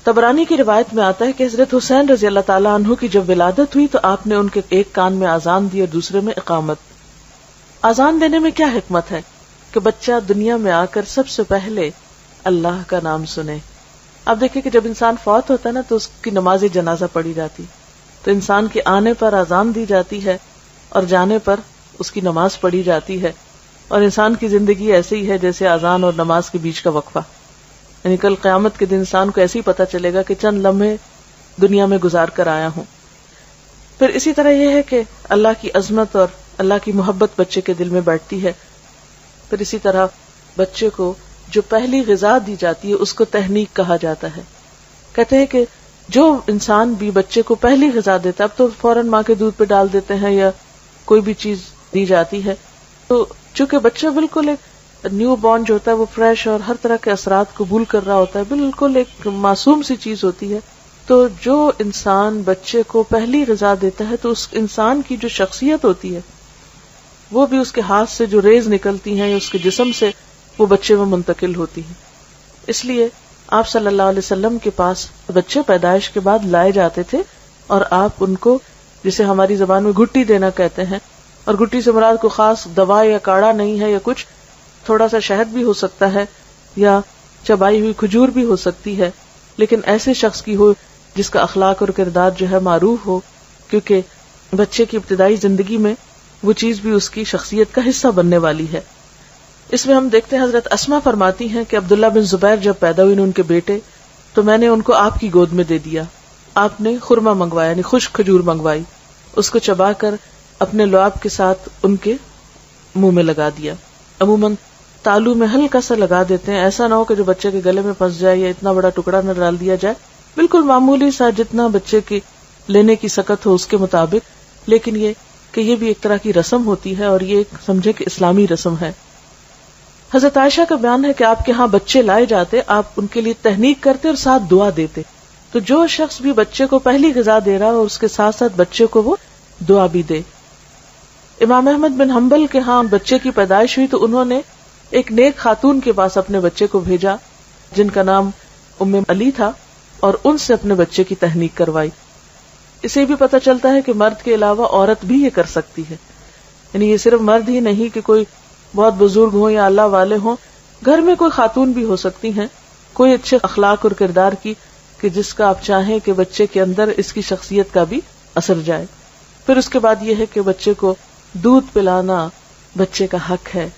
طبرانی کی روایت میں آتا ہے کہ حضرت حسین رضی اللہ تعالیٰ عنہ کی جب ولادت ہوئی تو آپ نے ان کے ایک کان میں آذان دی اور دوسرے میں اقامت. آذان دینے میں کیا حکمت ہے کہ بچہ دنیا میں آ کر سب سے پہلے اللہ کا نام سنے. اب دیکھیں کہ جب انسان فوت ہوتا ہے نا تو اس کی نماز جنازہ پڑھی جاتی، تو انسان کے آنے پر آذان دی جاتی ہے اور جانے پر اس کی نماز پڑھی جاتی ہے. اور انسان کی زندگی ایسے ہی ہے جیسے آذان اور نماز کے بیچ کا وقفہ. یعنی کل قیامت کے دن انسان کو ایسے ہی پتہ چلے گا کہ چند لمحے دنیا میں گزار کر آیا ہوں. پھر اسی طرح یہ ہے کہ اللہ کی عظمت اور اللہ کی محبت بچے کے دل میں بیٹھتی ہے. پھر اسی طرح بچے کو جو پہلی غذا دی جاتی ہے اس کو تحنیک کہا جاتا ہے. کہتے ہیں کہ جو انسان بھی بچے کو پہلی غذا دیتا ہے، اب تو فوراً ماں کے دودھ پہ ڈال دیتے ہیں یا کوئی بھی چیز دی جاتی ہے، تو چونکہ بچہ بالکل ایک نیو بورن جو ہوتا ہے وہ فریش اور ہر طرح کے اثرات قبول کر رہا ہوتا ہے، بالکل ایک معصوم سی چیز ہوتی ہے. تو جو انسان بچے کو پہلی غذا دیتا ہے تو اس انسان کی جو شخصیت ہوتی ہے وہ بھی اس کے ہاتھ سے جو ریز نکلتی ہیں یا اس کے جسم سے وہ بچے میں منتقل ہوتی ہیں. اس لیے آپ صلی اللہ علیہ وسلم کے پاس بچے پیدائش کے بعد لائے جاتے تھے اور آپ ان کو، جسے ہماری زبان میں گھٹی دینا کہتے ہیں، اور گھٹی سے مراد کو خاص دوا یا کاڑھا نہیں ہے، یا کچھ تھوڑا سا شہد بھی ہو سکتا ہے یا چبائی ہوئی کھجور بھی ہو سکتی ہے، لیکن ایسے شخص کی ہو جس کا اخلاق اور کردار جو ہے معروف ہو، کیونکہ بچے کی ابتدائی زندگی میں وہ چیز بھی اس کی شخصیت کا حصہ بننے والی ہے. اس میں ہم دیکھتے ہیں حضرت اسما فرماتی ہیں کہ عبداللہ بن زبیر جب پیدا ہوئے ان کے بیٹے تو میں نے ان کو آپ کی گود میں دے دیا. آپ نے خرما منگوایا، یعنی خشک کھجور منگوائی، اس کو چبا کر اپنے لعاب کے ساتھ ان کے منہ میں لگا دیا. عموماً تالو میں ہلکا سا لگا دیتے ہیں، ایسا نہ ہو کہ جو بچے کے گلے میں پھنس جائے یا اتنا بڑا ٹکڑا نہ ڈال دیا جائے، بالکل معمولی سا جتنا بچے کی لینے کی سکت ہو اس کے مطابق. لیکن یہ کہ یہ بھی ایک طرح کی رسم ہوتی ہے اور یہ ایک سمجھے کہ اسلامی رسم ہے. حضرت عائشہ کا بیان ہے کہ آپ کے ہاں بچے لائے جاتے، آپ ان کے لیے تہنیک کرتے اور ساتھ دعا دیتے. تو جو شخص بھی بچے کو پہلی غذا دے رہا ہو اس کے ساتھ ساتھ بچے کو وہ دعا بھی دے. امام احمد بن حنبل کے ہاں بچے کی پیدائش ہوئی تو انہوں نے ایک نیک خاتون کے پاس اپنے بچے کو بھیجا جن کا نام ام علی تھا، اور ان سے اپنے بچے کی تحنیک کروائی. اسے بھی پتہ چلتا ہے کہ مرد کے علاوہ عورت بھی یہ کر سکتی ہے، یعنی یہ صرف مرد ہی نہیں کہ کوئی بہت بزرگ ہوں یا اللہ والے ہوں، گھر میں کوئی خاتون بھی ہو سکتی ہیں کوئی اچھے اخلاق اور کردار کی کہ جس کا آپ چاہیں کہ بچے کے اندر اس کی شخصیت کا بھی اثر جائے. پھر اس کے بعد یہ ہے کہ بچے کو دودھ پلانا بچے کا حق ہے،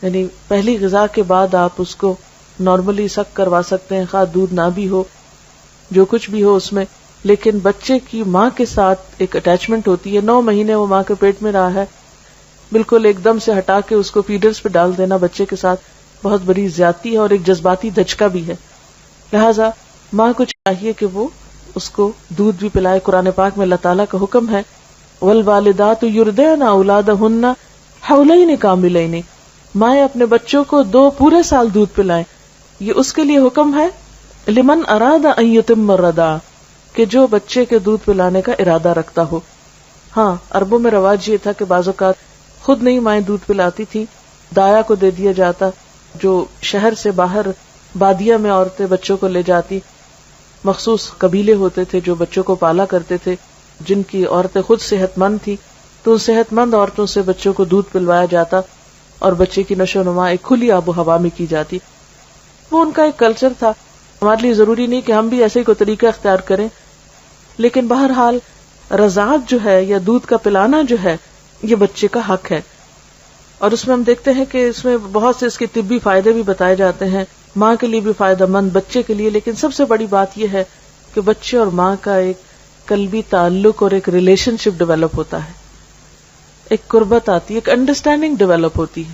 یعنی پہلی غذا کے بعد آپ اس کو نارملی سک کروا سکتے ہیں، خواہ دودھ نہ بھی ہو جو کچھ بھی ہو اس میں، لیکن بچے کی ماں کے ساتھ ایک اٹیچمنٹ ہوتی ہے. 9 مہینے وہ ماں کے پیٹ میں رہا ہے، بالکل ایک دم سے ہٹا کے اس کو فیڈرز پہ ڈال دینا بچے کے ساتھ بہت بڑی زیادتی ہے اور ایک جذباتی دھچکا بھی ہے. لہذا ماں کو چاہیے کہ وہ اس کو دودھ بھی پلائے. قرآن پاک میں اللہ تعالیٰ کا حکم ہے والوالدات یرضعن اولادہن حولین کاملین، مائیں اپنے بچوں کو 2 پورے سال دودھ پلائیں. یہ اس کے لیے حکم ہے لمن اراد ان یتم الرضاع، کہ جو بچے کے دودھ پلانے کا ارادہ رکھتا ہو. ہاں عربوں میں رواج یہ تھا کہ بعض اوقات خود نہیں مائیں دودھ پلاتی تھی، دایا کو دے دیا جاتا، جو شہر سے باہر بادیہ میں عورتیں بچوں کو لے جاتی. مخصوص قبیلے ہوتے تھے جو بچوں کو پالا کرتے تھے، جن کی عورتیں خود صحت مند تھی، تو ان صحت مند عورتوں سے بچوں کو دودھ پلوایا جاتا اور بچے کی نشو و نما ایک کھلی آب و ہوا میں کی جاتی. وہ ان کا ایک کلچر تھا. ہمارے لیے ضروری نہیں کہ ہم بھی ایسے ہی کوئی طریقہ اختیار کریں، لیکن بہرحال رضاعت جو ہے یا دودھ کا پلانا جو ہے یہ بچے کا حق ہے. اور اس میں ہم دیکھتے ہیں کہ اس میں بہت سے اس کے طبی فائدے بھی بتائے جاتے ہیں، ماں کے لیے بھی فائدہ مند، بچے کے لیے. لیکن سب سے بڑی بات یہ ہے کہ بچے اور ماں کا ایک قلبی تعلق اور ایک ریلیشن شپ ڈیولپ ہوتا ہے، ایک قربت آتی ہے، ایک انڈرسٹینڈنگ ڈیولپ ہوتی ہے.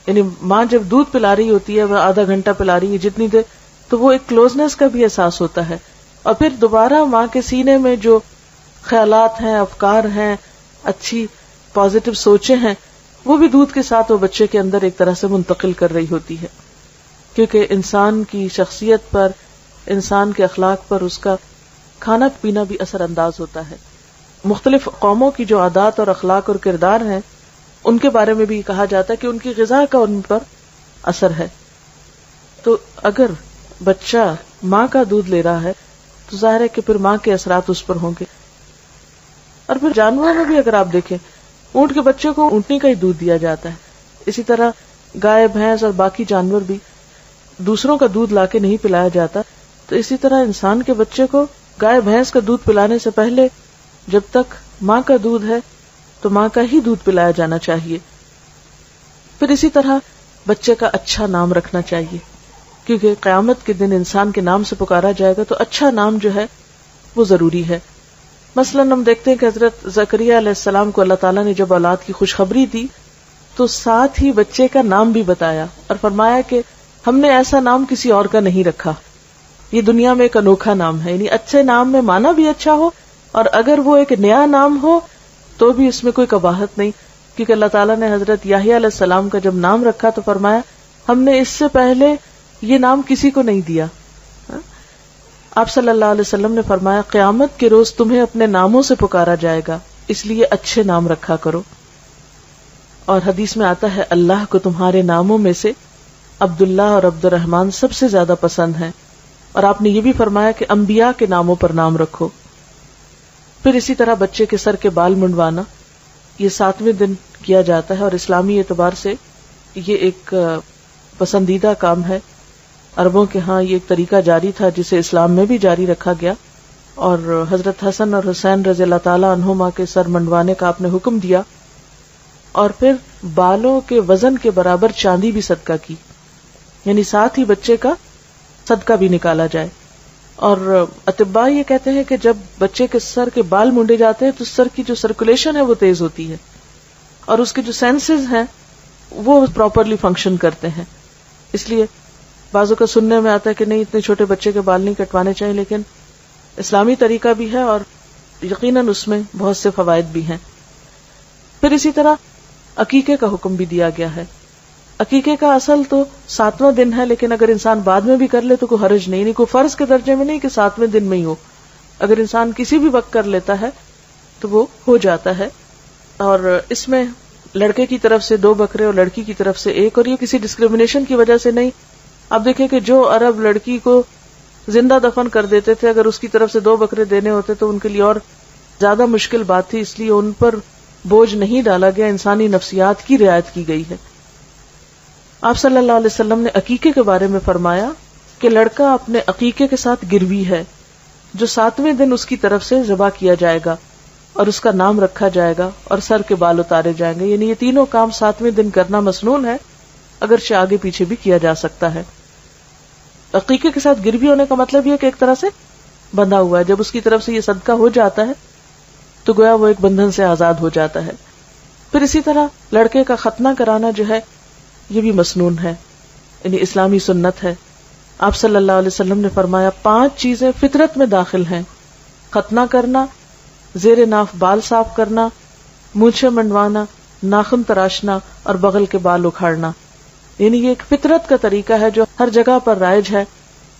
یعنی ماں جب دودھ پلا رہی ہوتی ہے، وہ آدھا گھنٹہ پلا رہی ہے جتنی دیر، تو وہ ایک کلوزنس کا بھی احساس ہوتا ہے. اور پھر دوبارہ ماں کے سینے میں جو خیالات ہیں، افکار ہیں، اچھی پازیٹو سوچیں ہیں، وہ بھی دودھ کے ساتھ وہ بچے کے اندر ایک طرح سے منتقل کر رہی ہوتی ہے. کیونکہ انسان کی شخصیت پر، انسان کے اخلاق پر اس کا کھانا پینا بھی اثر انداز ہوتا ہے. مختلف قوموں کی جو عادات اور اخلاق اور کردار ہیں ان کے بارے میں بھی کہا جاتا ہے کہ ان کی غذا کا ان پر اثر ہے. تو اگر بچہ ماں کا دودھ لے رہا ہے تو ظاہر ہے کہ پھر ماں کے اثرات اس پر ہوں گے. اور پھر جانوروں میں بھی اگر آپ دیکھیں، اونٹ کے بچے کو اونٹنی کا ہی دودھ دیا جاتا ہے. اسی طرح گائے، بھینس اور باقی جانور بھی دوسروں کا دودھ لا کے نہیں پلایا جاتا. تو اسی طرح انسان کے بچے کو گائے بھینس کا دودھ پلانے سے پہلے جب تک ماں کا دودھ ہے تو ماں کا ہی دودھ پلایا جانا چاہیے. پھر اسی طرح بچے کا اچھا نام رکھنا چاہیے، کیونکہ قیامت کے دن انسان کے نام سے پکارا جائے گا تو اچھا نام جو ہے وہ ضروری ہے. مثلاً ہم دیکھتے ہیں کہ حضرت زکریا علیہ السلام کو اللہ تعالیٰ نے جب اولاد کی خوشخبری دی تو ساتھ ہی بچے کا نام بھی بتایا اور فرمایا کہ ہم نے ایسا نام کسی اور کا نہیں رکھا، یہ دنیا میں ایک انوکھا نام ہے. یعنی اچھے نام میں معنی بھی اچھا ہو، اور اگر وہ ایک نیا نام ہو تو بھی اس میں کوئی قباحت نہیں، کیونکہ اللہ تعالیٰ نے حضرت یحییٰ علیہ السلام کا جب نام رکھا تو فرمایا ہم نے اس سے پہلے یہ نام کسی کو نہیں دیا. آپ صلی اللہ علیہ وسلم نے فرمایا قیامت کے روز تمہیں اپنے ناموں سے پکارا جائے گا، اس لیے اچھے نام رکھا کرو. اور حدیث میں آتا ہے اللہ کو تمہارے ناموں میں سے عبداللہ اور عبد الرحمن سب سے زیادہ پسند ہیں. اور آپ نے یہ بھی فرمایا کہ انبیاء کے ناموں پر نام رکھو. پھر اسی طرح بچے کے سر کے بال منڈوانا یہ 7ویں دن کیا جاتا ہے، اور اسلامی اعتبار سے یہ ایک پسندیدہ کام ہے. عربوں کے ہاں یہ ایک طریقہ جاری تھا جسے اسلام میں بھی جاری رکھا گیا، اور حضرت حسن اور حسین رضی اللہ تعالیٰ عنہما کے سر منڈوانے کا آپ نے حکم دیا. اور پھر بالوں کے وزن کے برابر چاندی بھی صدقہ کی، یعنی ساتھ ہی بچے کا صدقہ بھی نکالا جائے. اور اطباء یہ کہتے ہیں کہ جب بچے کے سر کے بال مونڈے جاتے ہیں تو سر کی جو سرکولیشن ہے وہ تیز ہوتی ہے، اور اس کے جو سینسز ہیں وہ پراپرلی فنکشن کرتے ہیں. اس لیے بعضوں کا سننے میں آتا ہے کہ نہیں اتنے چھوٹے بچے کے بال نہیں کٹوانے چاہیے، لیکن اسلامی طریقہ بھی ہے اور یقیناً اس میں بہت سے فوائد بھی ہیں. پھر اسی طرح عقیقے کا حکم بھی دیا گیا ہے. عقیقے کا اصل تو 7واں دن ہے، لیکن اگر انسان بعد میں بھی کر لے تو کوئی حرج نہیں، کوئی فرض کے درجے میں نہیں کہ 7ویں دن میں ہی ہو. اگر انسان کسی بھی وقت کر لیتا ہے تو وہ ہو جاتا ہے. اور اس میں لڑکے کی طرف سے 2 بکرے اور لڑکی کی طرف سے 1، اور یہ کسی ڈسکریمنیشن کی وجہ سے نہیں. آپ دیکھیں کہ جو عرب لڑکی کو زندہ دفن کر دیتے تھے، اگر اس کی طرف سے 2 بکرے دینے ہوتے تو ان کے لیے اور زیادہ مشکل بات تھی، اس لیے ان پر بوجھ نہیں ڈالا گیا، انسانی نفسیات کی رعایت کی گئی ہے. آپ صلی اللہ علیہ وسلم نے عقیقے کے بارے میں فرمایا کہ لڑکا اپنے عقیقے کے ساتھ گروی ہے، جو 7ویں دن اس کی طرف سے ذبح کیا جائے گا اور اس کا نام رکھا جائے گا اور سر کے بال اتارے جائیں گے. یعنی یہ تینوں کام 7ویں دن کرنا مسنون ہے، اگرچہ آگے پیچھے بھی کیا جا سکتا ہے. عقیقے کے ساتھ گروی ہونے کا مطلب یہ کہ ایک طرح سے بندھا ہوا ہے، جب اس کی طرف سے یہ صدقہ ہو جاتا ہے تو گویا وہ ایک بندھن سے آزاد ہو جاتا ہے. پھر اسی طرح لڑکے کا ختنہ کرانا جو ہے یہ بھی مسنون ہے، یعنی اسلامی سنت ہے. آپ صلی اللہ علیہ وسلم نے فرمایا 5 چیزیں فطرت میں داخل ہیں: ختنہ کرنا، زیر ناف بال صاف کرنا، مونچھیں منڈوانا، ناخن تراشنا اور بغل کے بال اکھاڑنا. یعنی یہ ایک فطرت کا طریقہ ہے جو ہر جگہ پر رائج ہے،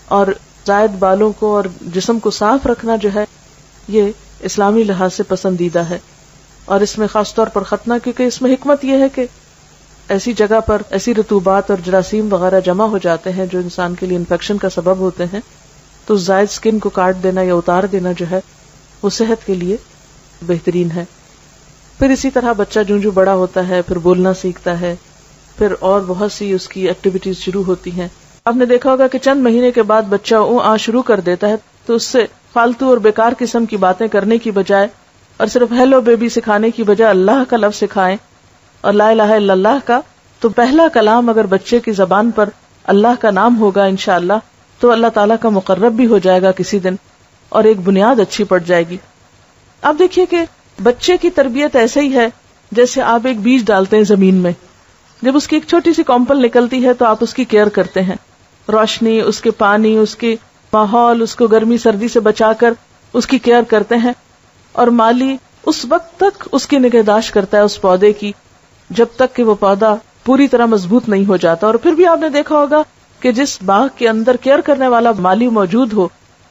اور زائد بالوں کو اور جسم کو صاف رکھنا جو ہے یہ اسلامی لحاظ سے پسندیدہ ہے. اور اس میں خاص طور پر ختنہ، کیونکہ اس میں حکمت یہ ہے کہ ایسی جگہ پر ایسی رطوبات اور جراثیم وغیرہ جمع ہو جاتے ہیں جو انسان کے لیے انفیکشن کا سبب ہوتے ہیں، تو زائد سکن کو کاٹ دینا یا اتار دینا جو ہے وہ صحت کے لیے بہترین ہے. پھر اسی طرح بچہ جو بڑا ہوتا ہے پھر بولنا سیکھتا ہے، پھر اور بہت سی اس کی ایکٹیویٹیز شروع ہوتی ہیں. آپ نے دیکھا ہوگا کہ چند مہینے کے بعد بچہ شروع کر دیتا ہے، تو اس سے فالتو اور بیکار قسم کی باتیں کرنے کی بجائے اور صرف ہیلو بیبی سکھانے کی بجائے اللہ کا لفظ سکھائیں اور لا الہ الا اللہ کا. تو پہلا کلام اگر بچے کی زبان پر اللہ کا نام ہوگا انشاءاللہ تو اللہ تعالیٰ کا مقرب بھی ہو جائے گا کسی دن، اور ایک بنیاد اچھی پڑ جائے گی. آپ دیکھیے کہ بچے کی تربیت ایسے ہی ہے جیسے آپ ایک بیج ڈالتے ہیں زمین میں. جب اس کی ایک چھوٹی سی کمپل نکلتی ہے تو آپ اس کی کیئر کرتے ہیں، روشنی، اس کے پانی، اس کے ماحول، اس کو گرمی سردی سے بچا کر اس کی کیئر کرتے ہیں. اور مالی اس وقت تک اس کی نگہداشت کرتا ہے اس پودے کی جب تک کہ وہ پودا پوری طرح مضبوط نہیں ہو جاتا. اور پھر بھی آپ نے دیکھا ہوگا کہ جس باغ کے اندر کیئر کرنے والا مالی موجود ہو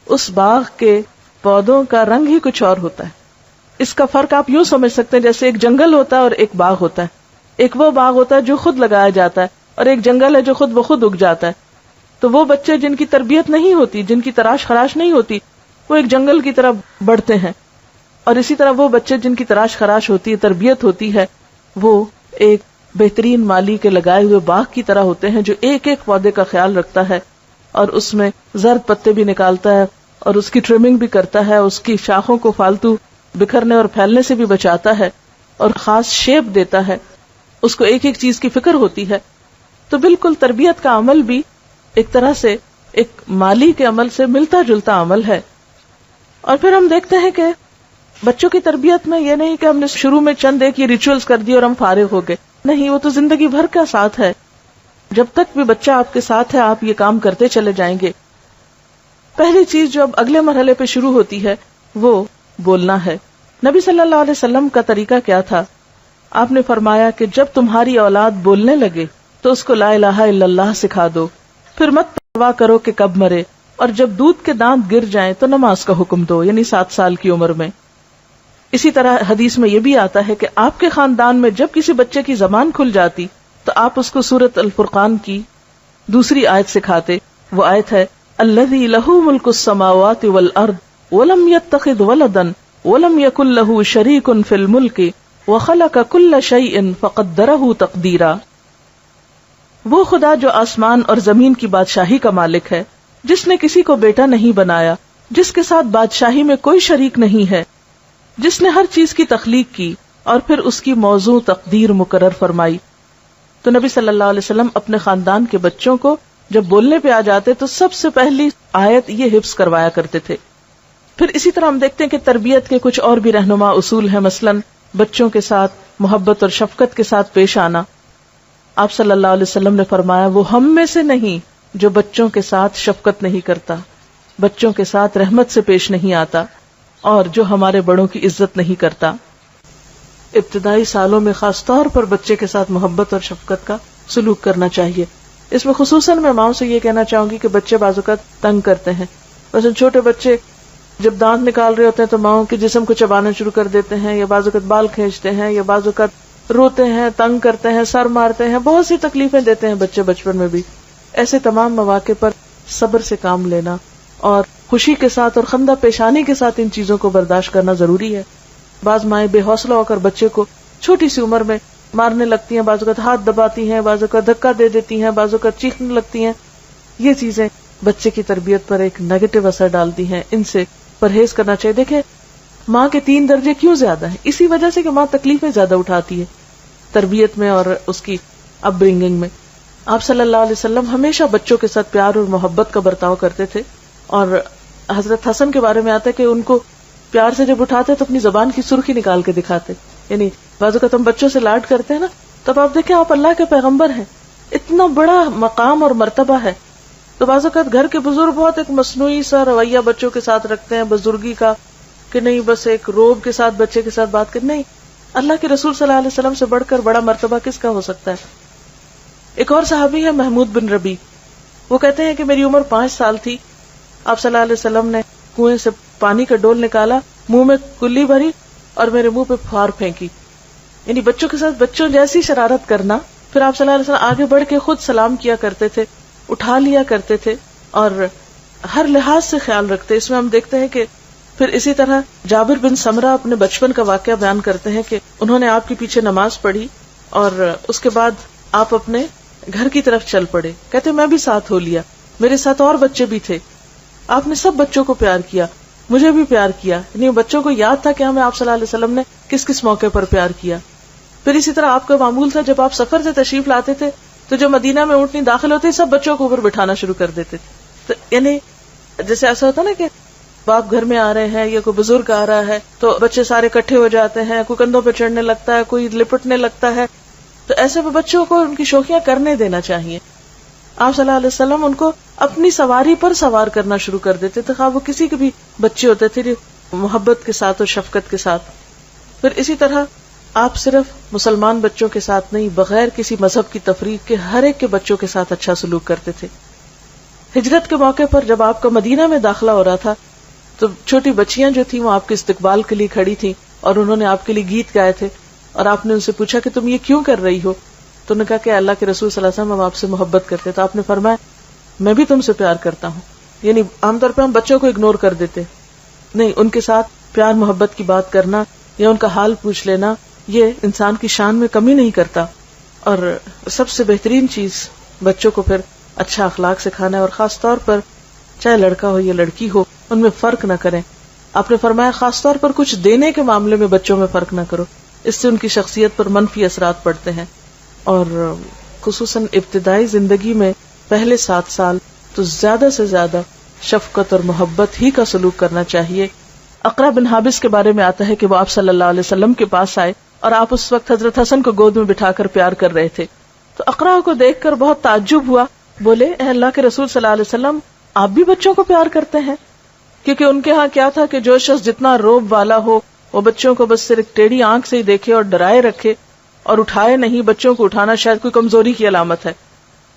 اس باغ کے پودوں کا رنگ ہی کچھ اور ہوتا ہے. اس کا فرق آپ یوں سمجھ سکتے ہیں جیسے ایک جنگل ہوتا ہے اور ایک باغ ہوتا ہے. ایک وہ باغ ہوتا ہے جو خود لگایا جاتا ہے اور ایک جنگل ہے جو خود بخود اگ جاتا ہے. تو وہ بچے جن کی تربیت نہیں ہوتی، جن کی تراش خراش نہیں ہوتی، وہ ایک جنگل کی طرح بڑھتے ہیں. اور اسی طرح وہ بچے جن کی تراش خراش ہوتی ہے، تربیت ہوتی ہے، وہ ایک بہترین مالی کے لگائے ہوئے باغ کی طرح ہوتے ہیں جو ایک ایک پودے کا خیال رکھتا ہے اور اس میں زرد پتے بھی نکالتا ہے اور اس کی ٹرمنگ بھی کرتا ہے، اس کی شاخوں کو فالتو بکھرنے اور پھیلنے سے بھی بچاتا ہے اور خاص شیپ دیتا ہے. اس کو ایک ایک چیز کی فکر ہوتی ہے. تو بالکل تربیت کا عمل بھی ایک طرح سے ایک مالی کے عمل سے ملتا جلتا عمل ہے. اور پھر ہم دیکھتے ہیں کہ بچوں کی تربیت میں یہ نہیں کہ ہم نے شروع میں چند ایک یہ ریچولز کر دی اور ہم فارغ ہو گئے. نہیں، وہ تو زندگی بھر کا ساتھ ہے. جب تک بھی بچہ آپ کے ساتھ ہے آپ یہ کام کرتے چلے جائیں گے. پہلی چیز جو اب اگلے مرحلے پہ شروع ہوتی ہے وہ بولنا ہے. نبی صلی اللہ علیہ وسلم کا طریقہ کیا تھا؟ آپ نے فرمایا کہ جب تمہاری اولاد بولنے لگے تو اس کو لا الہ الا اللہ سکھا دو، پھر مت پرواہ کرو کہ کب مرے، اور جب دودھ کے دانت گر جائیں تو نماز کا حکم دو، یعنی 7 سال کی عمر میں. اسی طرح حدیث میں یہ بھی آتا ہے کہ آپ کے خاندان میں جب کسی بچے کی زبان کھل جاتی تو آپ اس کو سورۃ الفرقان کی دوسری آیت سکھاتے. وہ آیت ہے الذی لہ ملک السماوات والارض ولم یتخذ ولدا ولم یکن لہ شریک فی الملک وخلق کل شیء فقدرہ تقدیرا. وہ خدا جو آسمان اور زمین کی بادشاہی کا مالک ہے، جس نے کسی کو بیٹا نہیں بنایا، جس کے ساتھ بادشاہی میں کوئی شریک نہیں ہے، جس نے ہر چیز کی تخلیق کی اور پھر اس کی موضوع تقدیر مقرر فرمائی. تو نبی صلی اللہ علیہ وسلم اپنے خاندان کے بچوں کو جب بولنے پہ آ جاتے تو سب سے پہلی آیت یہ حفظ کروایا کرتے تھے. پھر اسی طرح ہم دیکھتے ہیں کہ تربیت کے کچھ اور بھی رہنما اصول ہیں. مثلاً بچوں کے ساتھ محبت اور شفقت کے ساتھ پیش آنا. آپ صلی اللہ علیہ وسلم نے فرمایا وہ ہم میں سے نہیں جو بچوں کے ساتھ شفقت نہیں کرتا، بچوں کے ساتھ رحمت سے پیش نہیں آتا، اور جو ہمارے بڑوں کی عزت نہیں کرتا. ابتدائی سالوں میں خاص طور پر بچے کے ساتھ محبت اور شفقت کا سلوک کرنا چاہیے. اس میں خصوصاً میں ماؤں سے یہ کہنا چاہوں گی کہ بچے بعض اوقات تنگ کرتے ہیں. مثلا چھوٹے بچے جب دانت نکال رہے ہوتے ہیں تو ماؤں کے جسم کو چبانا شروع کر دیتے ہیں، یا بعض اوقات بال کھینچتے ہیں، یا بعض اوقات روتے ہیں، تنگ کرتے ہیں، سر مارتے ہیں، بہت سی تکلیفیں دیتے ہیں بچے بچپن میں بھی. ایسے تمام مواقع پر صبر سے کام لینا اور خوشی کے ساتھ اور خندہ پیشانی کے ساتھ ان چیزوں کو برداشت کرنا ضروری ہے. بعض مائیں بے حوصلہ ہو کر بچے کو چھوٹی سی عمر میں مارنے لگتی ہیں، بعض اوقات ہاتھ دباتی ہیں، بعض اوقات دھکا دے دیتی ہیں، بعض اوقات چیخنے لگتی ہیں. یہ چیزیں بچے کی تربیت پر ایک نیگیٹو اثر ڈالتی ہیں، ان سے پرہیز کرنا چاہیے. دیکھیں ماں کے 3 درجے کیوں زیادہ ہیں؟ اسی وجہ سے کہ ماں تکلیفیں زیادہ اٹھاتی ہے تربیت میں اور اس کی اپ برنگنگ میں. آپ صلی اللہ علیہ وسلم ہمیشہ بچوں کے ساتھ پیار اور محبت کا برتاؤ کرتے تھے، اور حضرت حسن کے بارے میں آتا ہے کہ ان کو پیار سے جب اٹھاتے تو اپنی زبان کی سرخی نکال کے دکھاتے. یعنی بعض اوقات ہم بچوں سے لاڈ کرتے ہیں نا، تب آپ دیکھیں آپ اللہ کے پیغمبر ہیں، اتنا بڑا مقام اور مرتبہ ہے. تو بعض اوقات گھر کے بزرگ بہت ایک مصنوعی سا رویہ بچوں کے ساتھ رکھتے ہیں، بزرگی کا، کہ نہیں بس ایک روب کے ساتھ بچے کے ساتھ بات کر. نہیں، اللہ کے رسول صلی اللہ علیہ وسلم سے بڑھ کر بڑا مرتبہ کس کا ہو سکتا ہے؟ ایک اور صحابی ہے محمود بن ربی، وہ کہتے ہیں کہ میری عمر 5 سال تھی، آپ صلی اللہ علیہ وسلم نے کنویں سے پانی کا ڈول نکالا، منہ میں کلی بھری اور میرے منہ پہ پھار پھینکی. یعنی بچوں کے ساتھ بچوں جیسی شرارت کرنا. پھر آپ صلی اللہ علیہ وسلم آگے بڑھ کے خود سلام کیا کرتے تھے، اٹھا لیا کرتے تھے اور ہر لحاظ سے خیال رکھتے. اس میں ہم دیکھتے ہیں کہ پھر اسی طرح جابر بن سمرہ اپنے بچپن کا واقعہ بیان کرتے ہیں کہ انہوں نے آپ کے پیچھے نماز پڑھی اور اس کے بعد آپ اپنے گھر کی طرف چل پڑے. کہتے میں بھی ساتھ ہو لیا، میرے ساتھ اور بچے بھی تھے، آپ نے سب بچوں کو پیار کیا، مجھے بھی پیار کیا. یعنی بچوں کو یاد تھا کہ ہمیں آپ صلی اللہ علیہ وسلم نے کس کس موقع پر پیار کیا. پھر اسی طرح آپ کا معمول تھا جب آپ سفر سے تشریف لاتے تھے تو جو مدینہ میں اونٹنی داخل ہوتے سب بچوں کو اوپر بٹھانا شروع کر دیتے تھے. تو یعنی جیسے ایسا ہوتا نا کہ باپ گھر میں آ رہے ہیں یا کوئی بزرگ آ رہا ہے تو بچے سارے اکٹھے ہو جاتے ہیں، کوئی کندھوں پہ چڑھنے لگتا ہے، کوئی لپٹنے لگتا ہے. تو ایسے میں بچوں کو ان کی شوخیاں کرنے دینا چاہیے. آپ صلی اللہ علیہ وسلم ان کو اپنی سواری پر سوار کرنا شروع کر دیتے تھے، خواہ وہ کسی کے بھی بچے ہوتے تھے، محبت کے ساتھ اور شفقت کے ساتھ. پھر اسی طرح آپ صرف مسلمان بچوں کے ساتھ نہیں، بغیر کسی مذہب کی تفریق کے ہر ایک کے بچوں کے ساتھ اچھا سلوک کرتے تھے. ہجرت کے موقع پر جب آپ کا مدینہ میں داخلہ ہو رہا تھا تو چھوٹی بچیاں جو تھیں وہ آپ کے استقبال کے لیے کھڑی تھیں اور انہوں نے آپ کے لیے گیت گائے تھے، اور آپ نے ان سے پوچھا کہ تم یہ کیوں کر رہی ہو؟ تو انہوں نے کہا کہ اللہ کے رسول صلی اللہ علیہ وسلم ہم آپ سے محبت کرتے. تو آپ نے فرمایا میں بھی تم سے پیار کرتا ہوں. یعنی عام طور پہ ہم بچوں کو اگنور کر دیتے، نہیں، ان کے ساتھ پیار محبت کی بات کرنا یا ان کا حال پوچھ لینا یہ انسان کی شان میں کمی نہیں کرتا. اور سب سے بہترین چیز بچوں کو پھر اچھا اخلاق سکھانا ہے، اور خاص طور پر چاہے لڑکا ہو یا لڑکی ہو ان میں فرق نہ کریں. آپ نے فرمایا خاص طور پر کچھ دینے کے معاملے میں بچوں میں فرق نہ کرو، اس سے ان کی شخصیت پر منفی اثرات پڑتے ہیں. اور خصوصاً ابتدائی زندگی میں پہلے 7 سال تو زیادہ سے زیادہ شفقت اور محبت ہی کا سلوک کرنا چاہیے. اقرا بن حابس کے بارے میں آتا ہے کہ وہ آپ صلی اللہ علیہ وسلم کے پاس آئے اور آپ اس وقت حضرت حسن کو گود میں بٹھا کر پیار کر رہے تھے. تو اقرا کو دیکھ کر بہت تعجب ہوا، بولے اے اللہ کے رسول صلی اللہ علیہ وسلم آپ بھی بچوں کو پیار کرتے ہیں؟ کیونکہ ان کے ہاں کیا تھا کہ جو شخص جتنا روب والا ہو وہ بچوں کو بس صرف ٹیڑھی آنکھ سے ہی دیکھے اور ڈرائے رکھے اور اٹھائے نہیں. بچوں کو اٹھانا شاید کوئی کمزوری کی علامت ہے.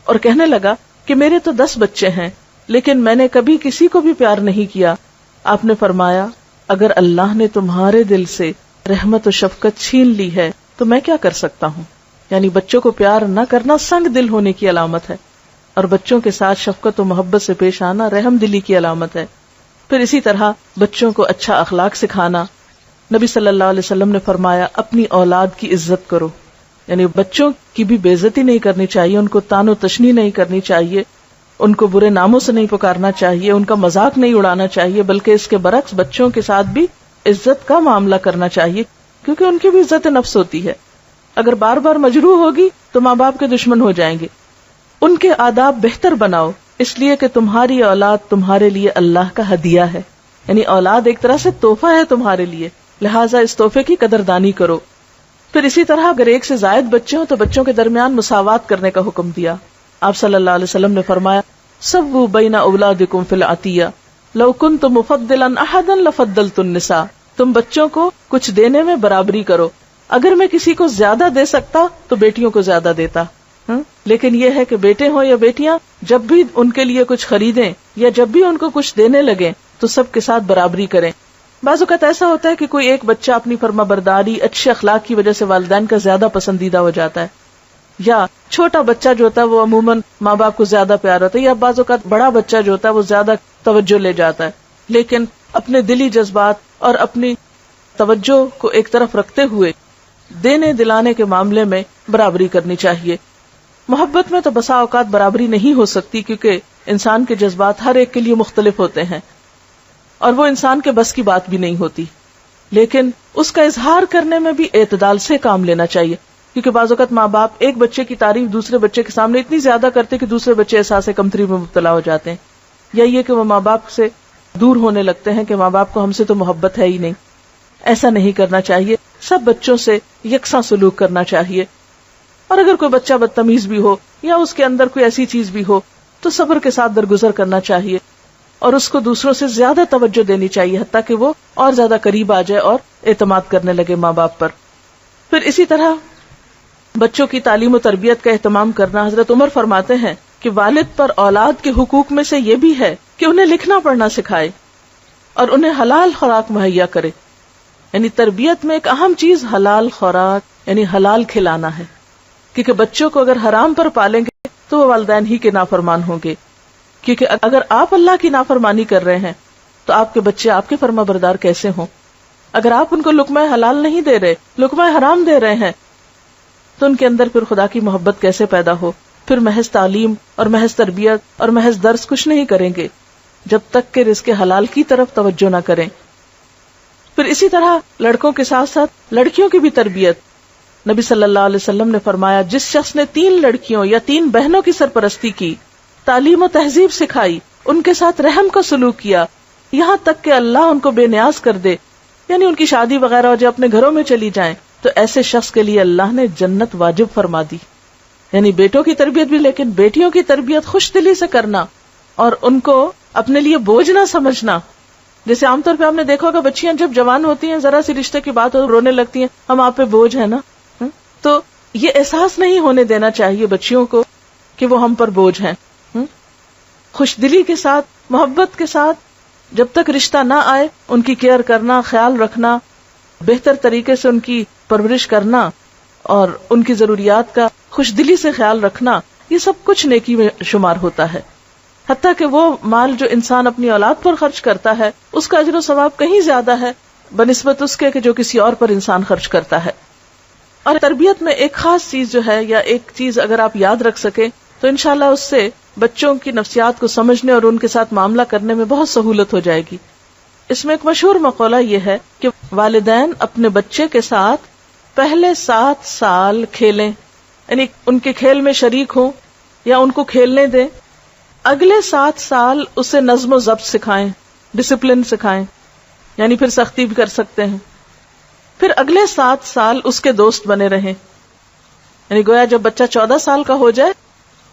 اور کہنے لگا کہ میرے تو 10 بچے ہیں لیکن میں نے کبھی کسی کو بھی پیار نہیں کیا. آپ نے فرمایا اگر اللہ نے تمہارے دل سے رحمت و شفقت چھین لی ہے تو میں کیا کر سکتا ہوں. یعنی بچوں کو پیار نہ کرنا سنگ دل ہونے کی علامت ہے، اور بچوں کے ساتھ شفقت و محبت سے پیش آنا رحم دلی کی علامت ہے. پھر اسی طرح بچوں کو اچھا اخلاق سکھانا. نبی صلی اللہ علیہ وسلم نے فرمایا اپنی اولاد کی عزت کرو. یعنی بچوں کی بھی بے عزتی نہیں کرنی چاہیے، ان کو تان و تشنی نہیں کرنی چاہیے، ان کو برے ناموں سے نہیں پکارنا چاہیے، ان کا مذاق نہیں اڑانا چاہیے، بلکہ اس کے برعکس بچوں کے ساتھ بھی عزت کا معاملہ کرنا چاہیے، کیونکہ ان کی بھی عزت نفس ہوتی ہے. اگر بار بار مجروح ہوگی تو ماں باپ کے دشمن ہو جائیں گے. ان کے آداب بہتر بناؤ، اس لیے کہ تمہاری اولاد تمہارے لیے اللہ کا ہدیہ ہے. یعنی اولاد ایک طرح سے تحفہ ہے تمہارے لیے، لہٰذا اس تحفے کی قدردانی کرو. پھر اسی طرح اگر ایک سے زائد بچے ہوں تو بچوں کے درمیان مساوات کرنے کا حکم دیا. آپ صلی اللہ علیہ وسلم نے فرمایا سووا بین اولادکم فی العطیہ لو کنت مفضلا احدا لفضلت النساء. تم بچوں کو کچھ دینے میں برابری کرو، اگر میں کسی کو زیادہ دے سکتا تو بیٹیوں کو زیادہ دیتا. لیکن یہ ہے کہ بیٹے ہوں یا بیٹیاں جب بھی ان کے لیے کچھ خریدیں یا جب بھی ان کو کچھ دینے لگیں تو سب کے ساتھ برابری کریں. بعض اوقات ایسا ہوتا ہے کہ کوئی ایک بچہ اپنی فرما برداری اچھے اخلاق کی وجہ سے والدین کا زیادہ پسندیدہ ہو جاتا ہے، یا چھوٹا بچہ جو ہوتا ہے وہ عموماً ماں باپ کو زیادہ پیار ہوتا ہے، یا بعض اوقات بڑا بچہ جو ہوتا ہے وہ زیادہ توجہ لے جاتا ہے. لیکن اپنے دلی جذبات اور اپنی توجہ کو ایک طرف رکھتے ہوئے دینے دلانے کے معاملے میں برابری کرنی چاہیے. محبت میں تو بسا اوقات برابری نہیں ہو سکتی، کیونکہ انسان کے جذبات ہر ایک کے لیے مختلف ہوتے ہیں اور وہ انسان کے بس کی بات بھی نہیں ہوتی. لیکن اس کا اظہار کرنے میں بھی اعتدال سے کام لینا چاہیے، کیونکہ بعض اوقات ماں باپ ایک بچے کی تعریف دوسرے بچے کے سامنے اتنی زیادہ کرتے کہ دوسرے بچے احساس کمتری میں مبتلا ہو جاتے ہیں، یا یہ کہ وہ ماں باپ سے دور ہونے لگتے ہیں کہ ماں باپ کو ہم سے تو محبت ہے ہی نہیں. ایسا نہیں کرنا چاہیے. سب بچوں سے یکساں سلوک کرنا چاہیے. اور اگر کوئی بچہ بدتمیز بھی ہو یا اس کے اندر کوئی ایسی چیز بھی ہو تو صبر کے ساتھ درگزر کرنا چاہیے اور اس کو دوسروں سے زیادہ توجہ دینی چاہیے، حتیٰ کہ وہ اور زیادہ قریب آ جائے اور اعتماد کرنے لگے ماں باپ پر. پھر اسی طرح بچوں کی تعلیم و تربیت کا اہتمام کرنا. حضرت عمر فرماتے ہیں کہ والد پر اولاد کے حقوق میں سے یہ بھی ہے کہ انہیں لکھنا پڑھنا سکھائے اور انہیں حلال خوراک مہیا کرے. یعنی تربیت میں ایک اہم چیز حلال خوراک یعنی حلال کھلانا ہے، کیونکہ بچوں کو اگر حرام پر پالیں گے تو وہ والدین ہی کے نافرمان ہوں گے. کیونکہ اگر آپ اللہ کی نافرمانی کر رہے ہیں تو آپ کے بچے آپ کے فرما بردار کیسے ہوں؟ اگر آپ ان کو لقمہ حلال نہیں دے رہے، لقمہ حرام دے رہے ہیں، تو ان کے اندر پھر خدا کی محبت کیسے پیدا ہو؟ پھر محض تعلیم اور محض تربیت اور محض درس کچھ نہیں کریں گے جب تک کہ رزق حلال کی طرف توجہ نہ کریں. پھر اسی طرح لڑکوں کے ساتھ ساتھ لڑکیوں کی بھی تربیت. نبی صلی اللہ علیہ وسلم نے فرمایا، جس شخص نے 3 لڑکیوں یا 3 بہنوں کی سرپرستی کی، تعلیم و تہذیب سکھائی، ان کے ساتھ رحم کا سلوک کیا، یہاں تک کہ اللہ ان کو بے نیاز کر دے، یعنی ان کی شادی وغیرہ ہو جائے، اپنے گھروں میں چلی جائیں، تو ایسے شخص کے لیے اللہ نے جنت واجب فرما دی. یعنی بیٹوں کی تربیت بھی، لیکن بیٹیوں کی تربیت خوش دلی سے کرنا اور ان کو اپنے لیے بوجھ نہ سمجھنا. جیسے عام طور پہ ہم نے دیکھا ہوگا بچیاں جب جوان ہوتی ہیں، ذرا سی رشتے کی بات ہو رونے لگتی ہیں، ہم آپ پہ بوجھ ہے نا. تو یہ احساس نہیں ہونے دینا چاہیے بچیوں کو کہ وہ ہم پر بوجھ ہیں. خوش دلی کے ساتھ، محبت کے ساتھ جب تک رشتہ نہ آئے ان کی کیئر کرنا، خیال رکھنا، بہتر طریقے سے ان کی پرورش کرنا اور ان کی ضروریات کا خوش دلی سے خیال رکھنا، یہ سب کچھ نیکی میں شمار ہوتا ہے. حتیٰ کہ وہ مال جو انسان اپنی اولاد پر خرچ کرتا ہے اس کا اجر و ثواب کہیں زیادہ ہے بنسبت اس کے کہ جو کسی اور پر انسان خرچ کرتا ہے. اور تربیت میں ایک خاص چیز جو ہے، یا ایک چیز اگر آپ یاد رکھ سکیں تو انشاءاللہ اس سے بچوں کی نفسیات کو سمجھنے اور ان کے ساتھ معاملہ کرنے میں بہت سہولت ہو جائے گی. اس میں ایک مشہور مقولہ یہ ہے کہ والدین اپنے بچے کے ساتھ پہلے 7 سال کھیلیں، یعنی ان کے کھیل میں شریک ہوں یا ان کو کھیلنے دیں. اگلے 7 سال اسے نظم و ضبط سکھائیں، ڈسپلن سکھائیں، یعنی پھر سختی بھی کر سکتے ہیں. پھر اگلے 7 سال اس کے دوست بنے رہیں، یعنی گویا جب بچہ 14 سال کا ہو جائے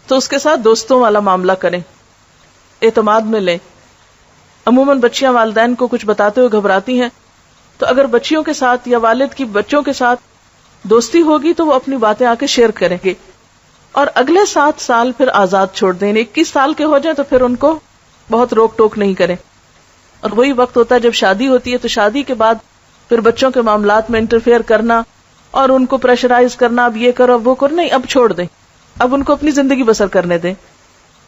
تو اس کے ساتھ دوستوں والا معاملہ کریں، اعتماد میں لیں. عموماً بچیاں والدین کو کچھ بتاتے ہوئے گھبراتی ہیں، تو اگر بچیوں کے ساتھ یا والد کی بچوں کے ساتھ دوستی ہوگی تو وہ اپنی باتیں آ کے شیئر کریں گے. اور اگلے 7 سال پھر آزاد چھوڑ دیں، 21 سال کے ہو جائیں تو پھر ان کو بہت روک ٹوک نہیں کریں. اور وہی وقت ہوتا ہے جب شادی ہوتی ہے، تو شادی کے بعد پھر بچوں کے معاملات میں انٹرفیئر کرنا اور ان کو پریشرائز کرنا، اب یہ کرو اب وہ کرو، نہیں، اب چھوڑ دیں، اب ان کو اپنی زندگی بسر کرنے دیں.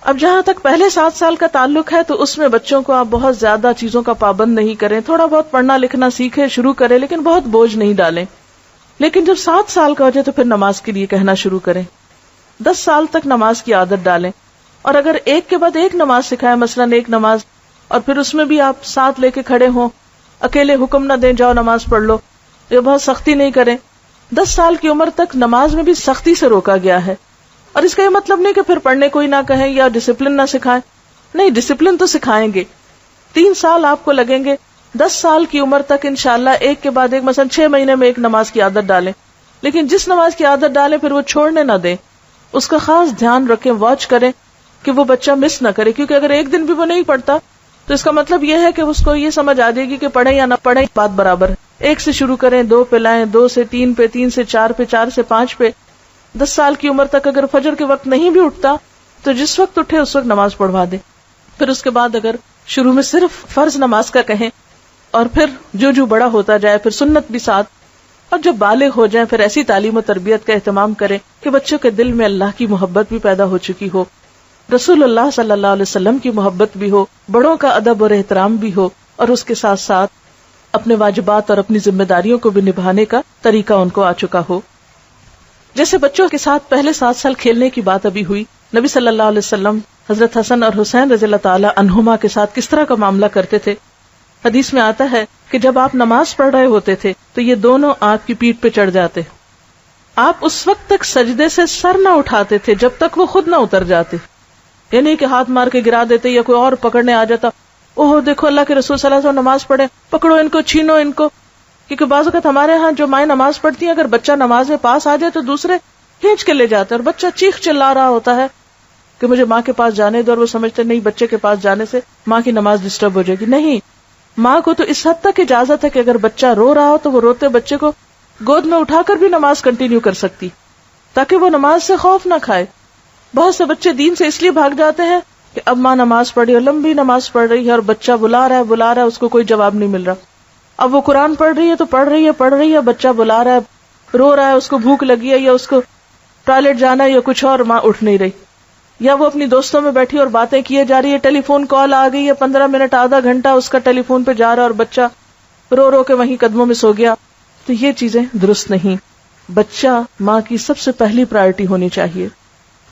اب جہاں تک پہلے 7 سال کا تعلق ہے تو اس میں بچوں کو آپ بہت زیادہ چیزوں کا پابند نہیں کریں، تھوڑا بہت پڑھنا لکھنا سیکھیں، شروع کریں، لیکن بہت بوجھ نہیں ڈالیں. لیکن جب 7 سال کا ہو جائے تو پھر نماز کے لیے کہنا شروع کریں. 10 سال تک نماز کی عادت ڈالیں، اور اگر ایک کے بعد ایک نماز سکھائیں، مثلاً ایک نماز، اور پھر اس میں بھی آپ ساتھ لے کے کھڑے ہوں، اکیلے حکم نہ دیں جاؤ نماز پڑھ لو، یہ بہت سختی نہیں کریں. 10 سال کی عمر تک نماز میں بھی سختی سے روکا گیا ہے. اور اس کا یہ مطلب نہیں کہ پھر پڑھنے کوئی نہ کہیں یا ڈسپلن نہ سکھائیں، نہیں، ڈسپلن تو سکھائیں گے. 3 سال آپ کو لگیں گے. 10 سال کی عمر تک انشاءاللہ ایک کے بعد ایک، مثلا 6 مہینے میں ایک نماز کی عادت ڈالیں. لیکن جس نماز کی عادت ڈالیں پھر وہ چھوڑنے نہ دیں، اس کا خاص دھیان رکھیں، واچ کریں کہ وہ بچہ مس نہ کرے. کیونکہ اگر ایک دن بھی وہ نہیں پڑھتا تو اس کا مطلب یہ ہے کہ اس کو یہ سمجھ آ جائے گی کہ پڑھیں یا نہ پڑھیں بات برابر ہے. 1 سے شروع کریں، 2 پہ لائیں، 2 سے 3 پہ، 3 سے 4 پہ، 4 سے 5 پہ. 10 سال کی عمر تک اگر فجر کے وقت نہیں بھی اٹھتا تو جس وقت اٹھے اس وقت نماز پڑھوا دے. پھر اس کے بعد اگر شروع میں صرف فرض نماز کا کہیں اور پھر جو جو بڑا ہوتا جائے پھر سنت بھی ساتھ، اور جب بالغ ہو جائیں پھر ایسی تعلیم و تربیت کا اہتمام کریں کہ بچوں کے دل میں اللہ کی محبت بھی پیدا ہو چکی ہو، رسول اللہ صلی اللہ علیہ وسلم کی محبت بھی ہو، بڑوں کا ادب اور احترام بھی ہو، اور اس کے ساتھ ساتھ اپنے واجبات اور اپنی ذمہ داریوں کو بھی نبھانے کا طریقہ ان کو آ چکا ہو۔ جیسے بچوں کے ساتھ پہلے 7 سال کھیلنے کی بات ابھی ہوئی، نبی صلی اللہ علیہ وسلم حضرت حسن اور حسین رضی اللہ تعالی عنہما کے ساتھ کس طرح کا معاملہ کرتے تھے۔ حدیث میں آتا ہے کہ جب آپ نماز پڑھ رہے ہوتے تھے تو یہ دونوں آپ کی پیٹھ پہ چڑھ جاتے، آپ اس وقت تک سجدے سے سر نہ اٹھاتے تھے جب تک وہ خود نہ اتر جاتے، یعنی کہ ہاتھ مار کے گرا دیتے یا کوئی اور پکڑنے آ جاتا، اوہ دیکھو اللہ کے رسول صلی اللہ علیہ وسلم نماز پڑھے، پکڑو ان کو، چھینو ان کو۔ کیونکہ بعض اوقات ہمارے ہاں جو مائیں نماز پڑھتی ہیں اگر بچہ نماز میں پاس آ جائے تو دوسرے کھینچ کے لے جاتے ہیں، اور بچہ چیخ چلا رہا ہوتا ہے کہ مجھے ماں کے پاس جانے دو، اور وہ سمجھتے نہیں بچے کے پاس جانے سے ماں کی نماز ڈسٹرب ہو جائے گی۔ نہیں، ماں کو تو اس حد تک اجازت ہے کہ اگر بچہ رو رہا ہو تو وہ روتے بچے کو گود میں اٹھا کر بھی نماز کنٹینیو کر سکتی، تاکہ وہ نماز سے خوف نہ کھائے۔ بہت سے بچے دین سے اس لیے بھاگ جاتے ہیں کہ اب ماں نماز پڑھی اور لمبی نماز پڑھ رہی ہے اور بچہ بلا رہا ہے، اس کو کوئی جواب نہیں مل رہا۔ اب وہ قرآن پڑھ رہی ہے تو پڑھ رہی ہے، بچہ بلا رہا ہے، رو رہا ہے، اس کو بھوک لگی ہے یا اس کو ٹوائلٹ جانا ہے یا کچھ اور، ماں اٹھ نہیں رہی، یا وہ اپنی دوستوں میں بیٹھی اور باتیں کیے جا رہی ہے، ٹیلی فون کال آ گئی ہے، 15 منٹ آدھا گھنٹہ اس کا ٹیلی فون پہ جا رہا ہے اور بچہ رو رو کے وہیں قدموں میں سو گیا۔ تو یہ چیزیں درست نہیں۔ بچہ ماں کی سب سے پہلی پرائرٹی ہونی چاہیے۔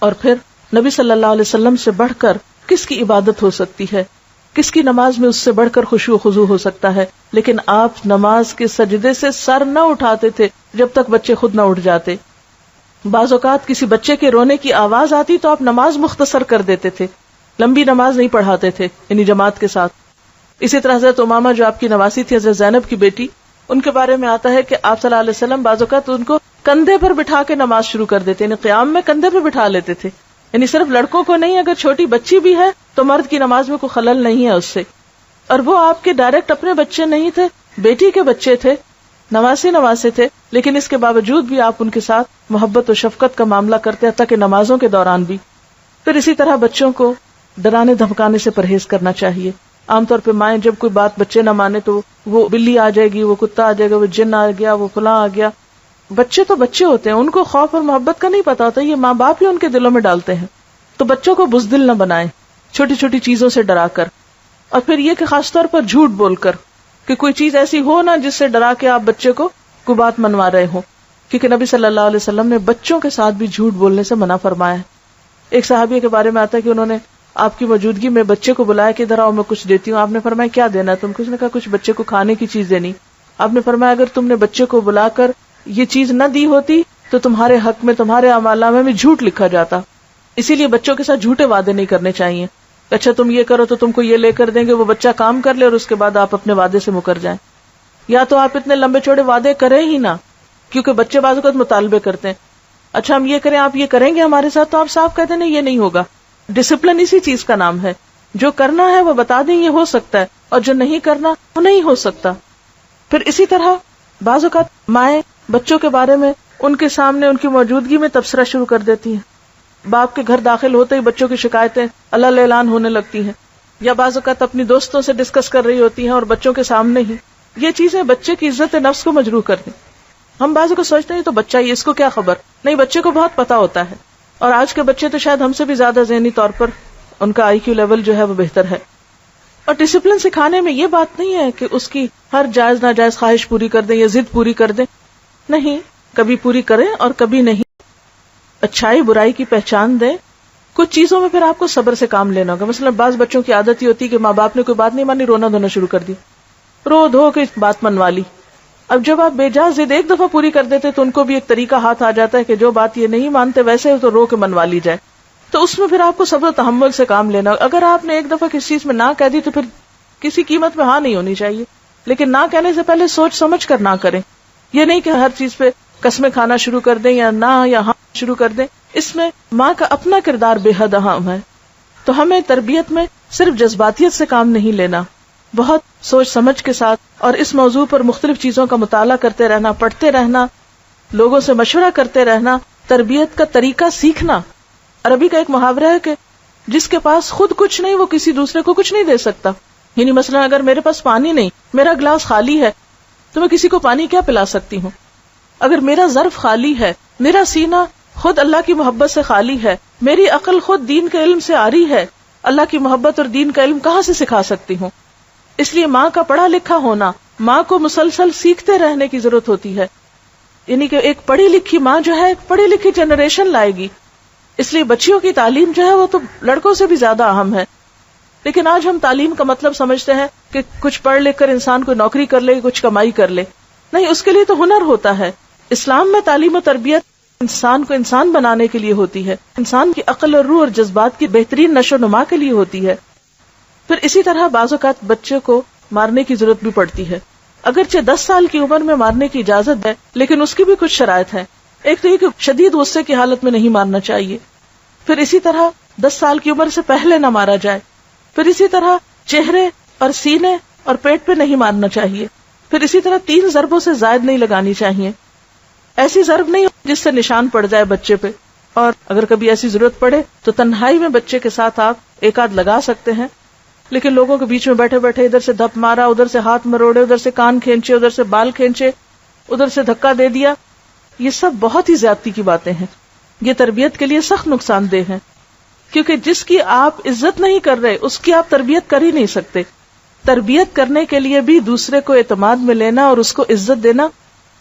اور پھر نبی صلی اللہ علیہ وسلم سے بڑھ کر کس کی عبادت ہو سکتی ہے، کس کی نماز میں اس سے بڑھ کر خشوع و خضوع ہو سکتا ہے؟ لیکن آپ نماز کے سجدے سے سر نہ اٹھاتے تھے جب تک بچے خود نہ اٹھ جاتے۔ بعض اوقات کسی بچے کے رونے کی آواز آتی تو آپ نماز مختصر کر دیتے تھے، لمبی نماز نہیں پڑھاتے تھے، یعنی جماعت کے ساتھ۔ اسی طرح حضرت امامہ جو آپ کی نواسی تھی، حضرت زینب کی بیٹی، ان کے بارے میں آتا ہے کہ آپ صلی اللہ علیہ وسلم بعض اوقات ان کو کندھے پر بٹھا کے نماز شروع کر دیتے، یعنی قیام میں کندھے پر بٹھا لیتے تھے، یعنی صرف لڑکوں کو نہیں، اگر چھوٹی بچی بھی ہے تو مرد کی نماز میں کوئی خلل نہیں ہے اس سے۔ اور وہ آپ کے ڈائریکٹ اپنے بچے نہیں تھے، بیٹی کے بچے تھے، نواسے تھے، لیکن اس کے باوجود بھی آپ ان کے ساتھ محبت و شفقت کا معاملہ کرتے حتیٰ کہ نمازوں کے دوران بھی۔ پھر اسی طرح بچوں کو ڈرانے دھمکانے سے پرہیز کرنا چاہیے۔ عام طور پہ مائیں جب کوئی بات بچے نہ مانے تو وہ بلی آ جائے گی، وہ کتا آ جائے گا، وہ جن آ گیا، وہ فلاں آ گیا۔ بچے تو بچے ہوتے ہیں، ان کو خوف اور محبت کا نہیں پتا ہوتا، یہ ماں باپ ہی ان کے دلوں میں ڈالتے ہیں۔ تو بچوں کو بزدل نہ بنائیں چھوٹی چھوٹی چیزوں سے ڈرا کر، اور پھر یہ کہ خاص طور پر جھوٹ بول کر، کہ کوئی چیز ایسی ہو نا جس سے ڈرا کے آپ بچے کو کوئی بات منوا رہے ہو، کیونکہ نبی صلی اللہ علیہ وسلم نے بچوں کے ساتھ بھی جھوٹ بولنے سے منع فرمایا ہے۔ ایک صحابی کے بارے میں آتا ہے کہ انہوں نے آپ کی موجودگی میں بچے کو بلایا کہ ادھر آؤ میں کچھ دیتی ہوں۔ آپ نے فرمایا کیا دینا تم کو؟ اس نے کہا کچھ بچے کو کھانے کی چیز دینی۔ آپ نے فرمایا اگر تم نے بچے کو بلا کر یہ چیز نہ دی ہوتی تو تمہارے حق میں تمہارے اعمالنامے میں جھوٹ لکھا جاتا۔ اسی لیے بچوں کے ساتھ جھوٹے وعدے نہیں کرنے چاہیے، اچھا تم یہ کرو تو تم کو یہ لے کر دیں گے، وہ بچہ کام کر لے اور اس کے بعد آپ اپنے وعدے سے مکر جائیں۔ یا تو آپ اتنے لمبے چوڑے وعدے کریں ہی نہ، کیونکہ بچے بعض اوقات مطالبے کرتے ہیں، اچھا ہم یہ کریں، آپ یہ کریں گے ہمارے ساتھ، تو آپ صاف کہتے ہیں نہیں یہ نہیں ہوگا۔ ڈسپلن اسی چیز کا نام ہے، جو کرنا ہے وہ بتا دیں یہ ہو سکتا ہے، اور جو نہیں کرنا وہ نہیں ہو سکتا۔ پھر اسی طرح بعض اوقات مائیں بچوں کے بارے میں ان کے سامنے ان کی موجودگی میں تبصرہ شروع کر دیتی ہیں، باپ کے گھر داخل ہوتے ہی بچوں کی شکایتیں اللہ اعلان ہونے لگتی ہیں، یا بعض اوقات اپنی دوستوں سے ڈسکس کر رہی ہوتی ہیں اور بچوں کے سامنے ہی۔ یہ چیزیں بچے کی عزت نفس کو مجروح کر دیں۔ ہم بعض کو سوچتے ہیں تو بچہ ہی، اس کو کیا خبر، نہیں بچے کو بہت پتا ہوتا ہے، اور آج کے بچے تو شاید ہم سے بھی زیادہ ذہنی طور پر ان کا آئی کیو لیول جو ہے وہ بہتر ہے۔ اور ڈسپلن سکھانے میں یہ بات نہیں ہے کہ اس کی ہر جائز ناجائز خواہش پوری کر دیں یا ضد پوری کر دیں، نہیں، کبھی پوری کریں اور کبھی نہیں۔ اچھائی برائی کی پہچان دیں۔ کچھ چیزوں میں پھر آپ کو صبر سے کام لینا ہوگا۔ مثلا بعض بچوں کی عادت ہی ہوتی ہے کہ ماں باپ نے کوئی بات نہیں مانی، رونا دھونا شروع کر دی، رو دھو کے بات منوا لی۔ اب جب آپ بے جا ضد ایک دفعہ پوری کر دیتے تو ان کو بھی ایک طریقہ ہاتھ آ جاتا ہے کہ جو بات یہ نہیں مانتے ویسے تو رو کے منوا لی جائے۔ تو اس میں پھر آپ کو صبر و تحمل سے کام لینا۔ اگر آپ نے ایک دفعہ کسی چیز میں نہ کہہ دی تو پھر کسی قیمت میں ہاں نہیں ہونی چاہیے، لیکن نہ کہنے سے پہلے سوچ سمجھ کر نہ کریں۔ یہ نہیں کہ ہر چیز پہ قسمیں کھانا شروع کر دیں یا نہ یا ہاں شروع کر دیں۔ اس میں ماں کا اپنا کردار بے حد اہم ہے۔ تو ہمیں تربیت میں صرف جذباتیت سے کام نہیں لینا، بہت سوچ سمجھ کے ساتھ، اور اس موضوع پر مختلف چیزوں کا مطالعہ کرتے رہنا، پڑھتے رہنا، لوگوں سے مشورہ کرتے رہنا، تربیت کا طریقہ سیکھنا۔ عربی کا ایک محاورہ ہے کہ جس کے پاس خود کچھ نہیں وہ کسی دوسرے کو کچھ نہیں دے سکتا. یعنی مثلا اگر میرے پاس پانی نہیں، میرا گلاس خالی ہے، تو میں کسی کو پانی کیا پلا سکتی ہوں؟ اگر میرا ظرف خالی ہے، میرا سینہ خود اللہ کی محبت سے خالی ہے، میری عقل خود دین کے علم سے آری ہے، اللہ کی محبت اور دین کا علم کہاں سے سکھا سکتی ہوں؟ اس لیے ماں کا پڑھا لکھا ہونا، ماں کو مسلسل سیکھتے رہنے کی ضرورت ہوتی ہے. یعنی کہ ایک پڑھی لکھی ماں جو ہے ایک پڑھی لکھی جنریشن لائے گی. اس لیے بچیوں کی تعلیم جو ہے وہ تو لڑکوں سے بھی زیادہ اہم ہے. لیکن آج ہم تعلیم کا مطلب سمجھتے ہیں کہ کچھ پڑھ لکھ کر انسان کو نوکری کر لے، کچھ کمائی کر لے. نہیں، اس کے لیے تو ہنر ہوتا ہے. اسلام میں تعلیم و تربیت انسان کو انسان بنانے کے لیے ہوتی ہے، انسان کی عقل اور روح اور جذبات کی بہترین نشو و نما کے لیے ہوتی ہے. پھر اسی طرح بعض اوقات بچے کو مارنے کی ضرورت بھی پڑتی ہے. اگرچہ 10 سال کی عمر میں مارنے کی اجازت ہے، لیکن اس کی بھی کچھ شرائط ہیں. ایک تو یہ کہ شدید غصے کی حالت میں نہیں مارنا چاہیے. پھر اسی طرح 10 سال کی عمر سے پہلے نہ مارا جائے. پھر اسی طرح چہرے اور سینے اور پیٹ پہ نہیں مارنا چاہیے. پھر اسی طرح 3 ضربوں سے زائد نہیں لگانی چاہیے. ایسی ضرب نہیں جس سے نشان پڑ جائے بچے پہ. اور اگر کبھی ایسی ضرورت پڑے تو تنہائی میں بچے کے ساتھ آپ ایک آدھ لگا سکتے ہیں. لیکن لوگوں کے بیچ میں بیٹھے بیٹھے ادھر سے دھپ مارا، ادھر سے ہاتھ مروڑے، ادھر سے کان کھینچے، ادھر سے بال کھینچے، ادھر سے دھکا دے دیا، یہ سب بہت ہی زیادتی کی باتیں ہیں. یہ تربیت کے لیے سخت نقصان دہ ہیں، کیونکہ جس کی آپ عزت نہیں کر رہے اس کی آپ تربیت کر ہی نہیں سکتے. تربیت کرنے کے لیے بھی دوسرے کو اعتماد میں لینا اور اس کو عزت دینا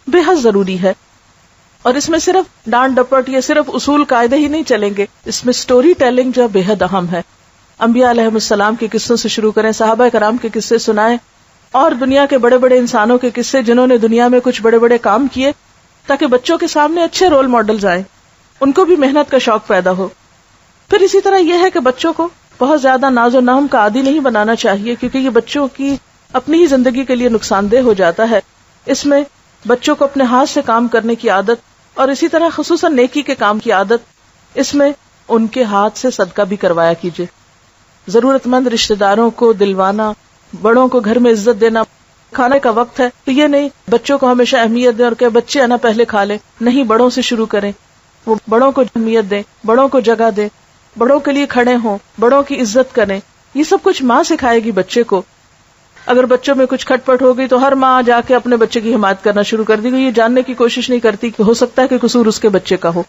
بے حد ضروری ہے. اور اس میں صرف ڈانٹ ڈپٹ یا صرف اصول قاعدے ہی نہیں چلیں گے، اس میں سٹوری ٹیلنگ جو بے حد اہم ہے. انبیاء علیہ السلام کے قصوں سے شروع کریں، صحابہ کرام کے قصے سنائیں، اور دنیا کے بڑے بڑے انسانوں کے قصے جنہوں نے دنیا میں کچھ بڑے بڑے کام کیے، تاکہ بچوں کے سامنے اچھے رول ماڈلز آئیں، ان کو بھی محنت کا شوق پیدا ہو. پھر اسی طرح یہ ہے کہ بچوں کو بہت زیادہ ناز و نہم کا عادی نہیں بنانا چاہیے، کیونکہ یہ بچوں کی اپنی ہی زندگی کے لیے نقصان دہ ہو جاتا ہے. اس میں بچوں کو اپنے ہاتھ سے کام کرنے کی عادت، اور اسی طرح خصوصاً نیکی کے کام کی عادت، اس میں ان کے ہاتھ سے صدقہ بھی کروایا کیجیے. ضرورت مند رشتہ داروں کو دلوانا، بڑوں کو گھر میں عزت دینا. کھانے کا وقت ہے تو یہ نہیں بچوں کو ہمیشہ اہمیت دیں اور کہ بچے آنا پہلے کھا لیں. نہیں، بڑوں سے شروع کریں، وہ بڑوں کو اہمیت دیں، بڑوں کو جگہ دیں، بڑوں کے لیے کھڑے ہوں، بڑوں کی عزت کریں. یہ سب کچھ ماں سکھائے گی بچے کو. اگر بچوں میں کچھ کھٹ پٹ ہو گئی تو ہر ماں جا کے اپنے بچے کی حمایت کرنا شروع کر دی گئی، یہ جاننے کی کوشش نہیں کرتی کہ ہو سکتا ہے کہ قصور اس کے بچے کا ہو.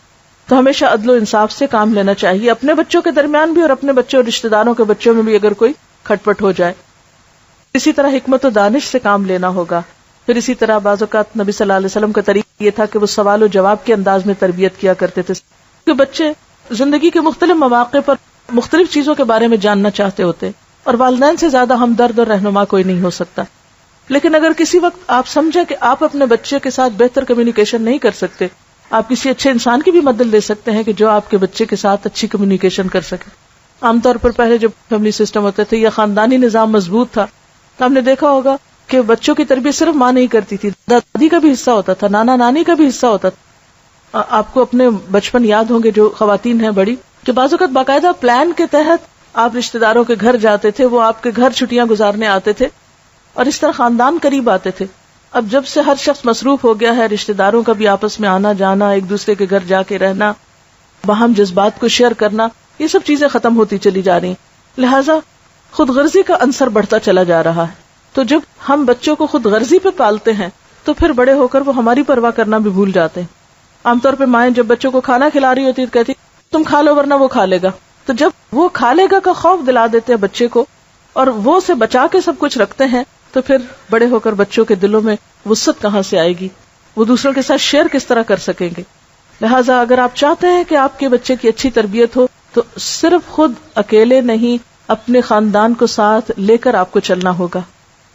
تو ہمیشہ عدل و انصاف سے کام لینا چاہیے، اپنے بچوں کے درمیان بھی اور اپنے بچوں اور رشتہ داروں کے بچوں میں بھی اگر کوئی کھٹ پٹ ہو جائے. اسی طرح حکمت و دانش سے کام لینا ہوگا. پھر اسی طرح بعض اوقات نبی صلی اللہ علیہ وسلم کا طریقہ یہ تھا کہ وہ سوال و جواب کے انداز میں تربیت کیا کرتے تھے، کہ بچے زندگی کے مختلف مواقع پر مختلف چیزوں کے بارے میں جاننا چاہتے ہوتے، اور والدین سے زیادہ ہمدرد اور رہنما کوئی نہیں ہو سکتا. لیکن اگر کسی وقت آپ سمجھے کہ آپ اپنے بچے کے ساتھ بہتر کمیونیکیشن نہیں کر سکتے، آپ کسی اچھے انسان کی بھی مدد لے سکتے ہیں کہ جو آپ کے بچے کے ساتھ اچھی کمیونیکیشن کر سکے. عام طور پر پہلے جب فیملی سسٹم ہوتے تھے یا خاندانی نظام مضبوط تھا تو ہم نے دیکھا ہوگا کہ بچوں کی تربیت صرف ماں نہیں کرتی تھی، دادی کا بھی حصہ ہوتا تھا، نانا نانی کا بھی حصہ ہوتا تھا. آپ کو اپنے بچپن یاد ہوں گے جو خواتین ہیں بڑی، جو بعض اوقات باقاعدہ پلان کے تحت آپ رشتہ داروں کے گھر جاتے تھے، وہ آپ کے گھر چھٹیاں گزارنے آتے تھے اور اس طرح خاندان قریب آتے تھے. اب جب سے ہر شخص مصروف ہو گیا ہے، رشتہ داروں کا بھی آپس میں آنا جانا، ایک دوسرے کے گھر جا کے رہنا، باہم جذبات کو شیئر کرنا، یہ سب چیزیں ختم ہوتی چلی جا رہی ہیں. لہٰذا خود غرضی کا عنصر بڑھتا چلا جا رہا ہے. تو جب ہم بچوں کو خود غرضی پہ پالتے ہیں تو پھر بڑے ہو کر وہ ہماری پرواہ کرنا بھی بھول جاتے ہیں. عام طور پہ مائیں جب بچوں کو کھانا کھلا رہی ہوتی ہے تو کہتی تم کھا لو ورنہ وہ کھا لے گا. تو جب وہ کھا لے گا کا خوف دلا دیتے ہیں بچے کو اور وہ سے بچا کے سب کچھ رکھتے ہیں، تو پھر بڑے ہو کر بچوں کے دلوں میں وسعت کہاں سے آئے گی، وہ دوسروں کے ساتھ شیئر کس طرح کر سکیں گے. لہٰذا اگر آپ چاہتے ہیں کہ آپ کے بچے کی اچھی تربیت ہو تو صرف خود اکیلے نہیں، اپنے خاندان کو ساتھ لے کر آپ کو چلنا ہوگا،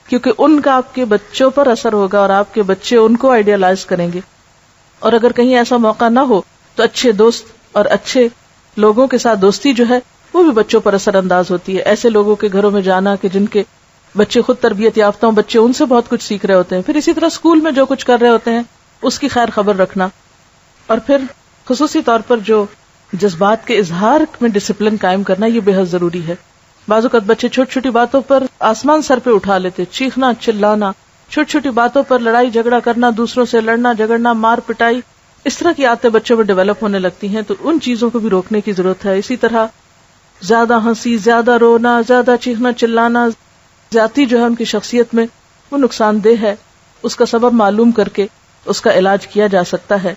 کیونکہ ان کا آپ کے بچوں پر اثر ہوگا اور آپ کے بچے ان کو آئیڈیالائز کریں گے. اور اگر کہیں ایسا موقع نہ ہو تو اچھے دوست اور اچھے لوگوں کے ساتھ دوستی جو ہے وہ بھی بچوں پر اثر انداز ہوتی ہے. ایسے لوگوں کے گھروں میں جانا کہ جن کے بچے خود تربیت یافتہ ہوں، بچے ان سے بہت کچھ سیکھ رہے ہوتے ہیں. پھر اسی طرح اسکول میں جو کچھ کر رہے ہوتے ہیں اس کی خیر خبر رکھنا. اور پھر خصوصی طور پر جو جذبات کے اظہار میں ڈسپلن قائم کرنا، یہ بے حد ضروری ہے. بعض اوقات بچے چھوٹی چھوٹی باتوں پر آسمان سر پہ اٹھا لیتے، چیخنا چلانا، چھوٹی چھوٹی باتوں پر لڑائی جھگڑا کرنا، دوسروں سے لڑنا جھگڑنا، مار پٹائی، اس طرح کی عادتیں بچوں میں ڈیولپ ہونے لگتی ہیں. تو ان چیزوں کو بھی روکنے کی ضرورت ہے. اسی طرح زیادہ ہنسی، زیادہ رونا، زیادہ چیخنا چلانا، زیادتی جو ہے ان کی شخصیت میں وہ نقصان دہ ہے. اس کا سبب معلوم کر کے اس کا علاج کیا جا سکتا ہے.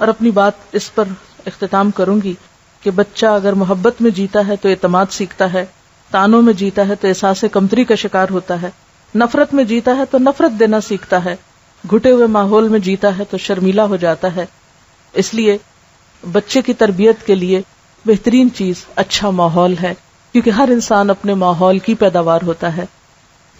اور اپنی بات اس پر اختتام کروں گی کہ بچہ اگر محبت میں جیتا ہے تو اعتماد سیکھتا ہے، تانوں میں جیتا ہے تو احساس کمتری کا شکار ہوتا ہے، نفرت میں جیتا ہے تو نفرت دینا سیکھتا ہے، گھٹے ہوئے ماحول میں جیتا ہے تو شرمیلا ہو جاتا ہے. اس لیے بچے کی تربیت کے لیے بہترین چیز اچھا ماحول ہے، کیونکہ ہر انسان اپنے ماحول کی پیداوار ہوتا ہے.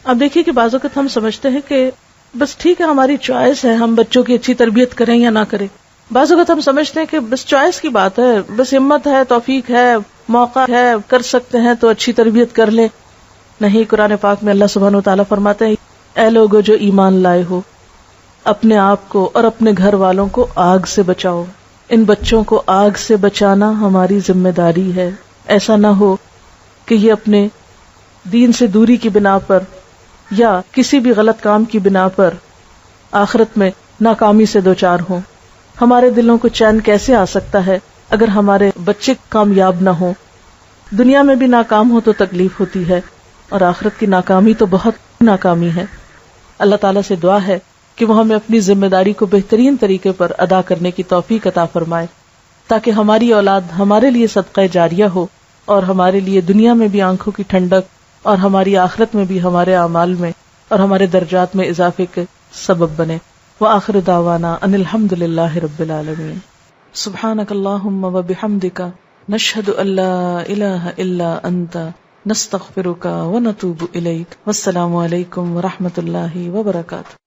اب دیکھیے کہ بعض اوقات ہم سمجھتے ہیں کہ بس ٹھیک ہے ہماری چوائس ہے، ہم بچوں کی اچھی تربیت کریں یا نہ کریں. بعض اوقات ہم سمجھتے ہیں کہ بس چوائس کی بات ہے، بس ہمت ہے، توفیق ہے، موقع ہے، کر سکتے ہیں تو اچھی تربیت کر لیں. نہیں، قرآن پاک میں اللہ سبحانہ وتعالیٰ فرماتے ہیں اے لوگو جو ایمان لائے ہو، اپنے آپ کو اور اپنے گھر والوں کو آگ سے بچاؤ. ان بچوں کو آگ سے بچانا ہماری ذمہ داری ہے. ایسا نہ ہو کہ یہ اپنے دین سے دوری کی بنا پر یا کسی بھی غلط کام کی بنا پر آخرت میں ناکامی سے دوچار ہوں. ہمارے دلوں کو چین کیسے آ سکتا ہے اگر ہمارے بچے کامیاب نہ ہوں؟ دنیا میں بھی ناکام ہو تو تکلیف ہوتی ہے، اور آخرت کی ناکامی تو بہت ناکامی ہے. اللہ تعالیٰ سے دعا ہے کہ وہ ہمیں اپنی ذمہ داری کو بہترین طریقے پر ادا کرنے کی توفیق عطا فرمائے، تاکہ ہماری اولاد ہمارے لیے صدقہ جاریہ ہو، اور ہمارے لیے دنیا میں بھی آنکھوں کی ٹھنڈک، اور ہماری آخرت میں بھی ہمارے اعمال میں اور ہمارے درجات میں اضافے کے سبب بنے. وآخر دعوانا ان الحمد للہ رب العالمین. سبحانک اللہم وبحمدک نشہد ان لا الہ الا انت نستغفرک ونتوب الیک. والسلام علیکم ورحمۃ اللہ وبرکاتہ.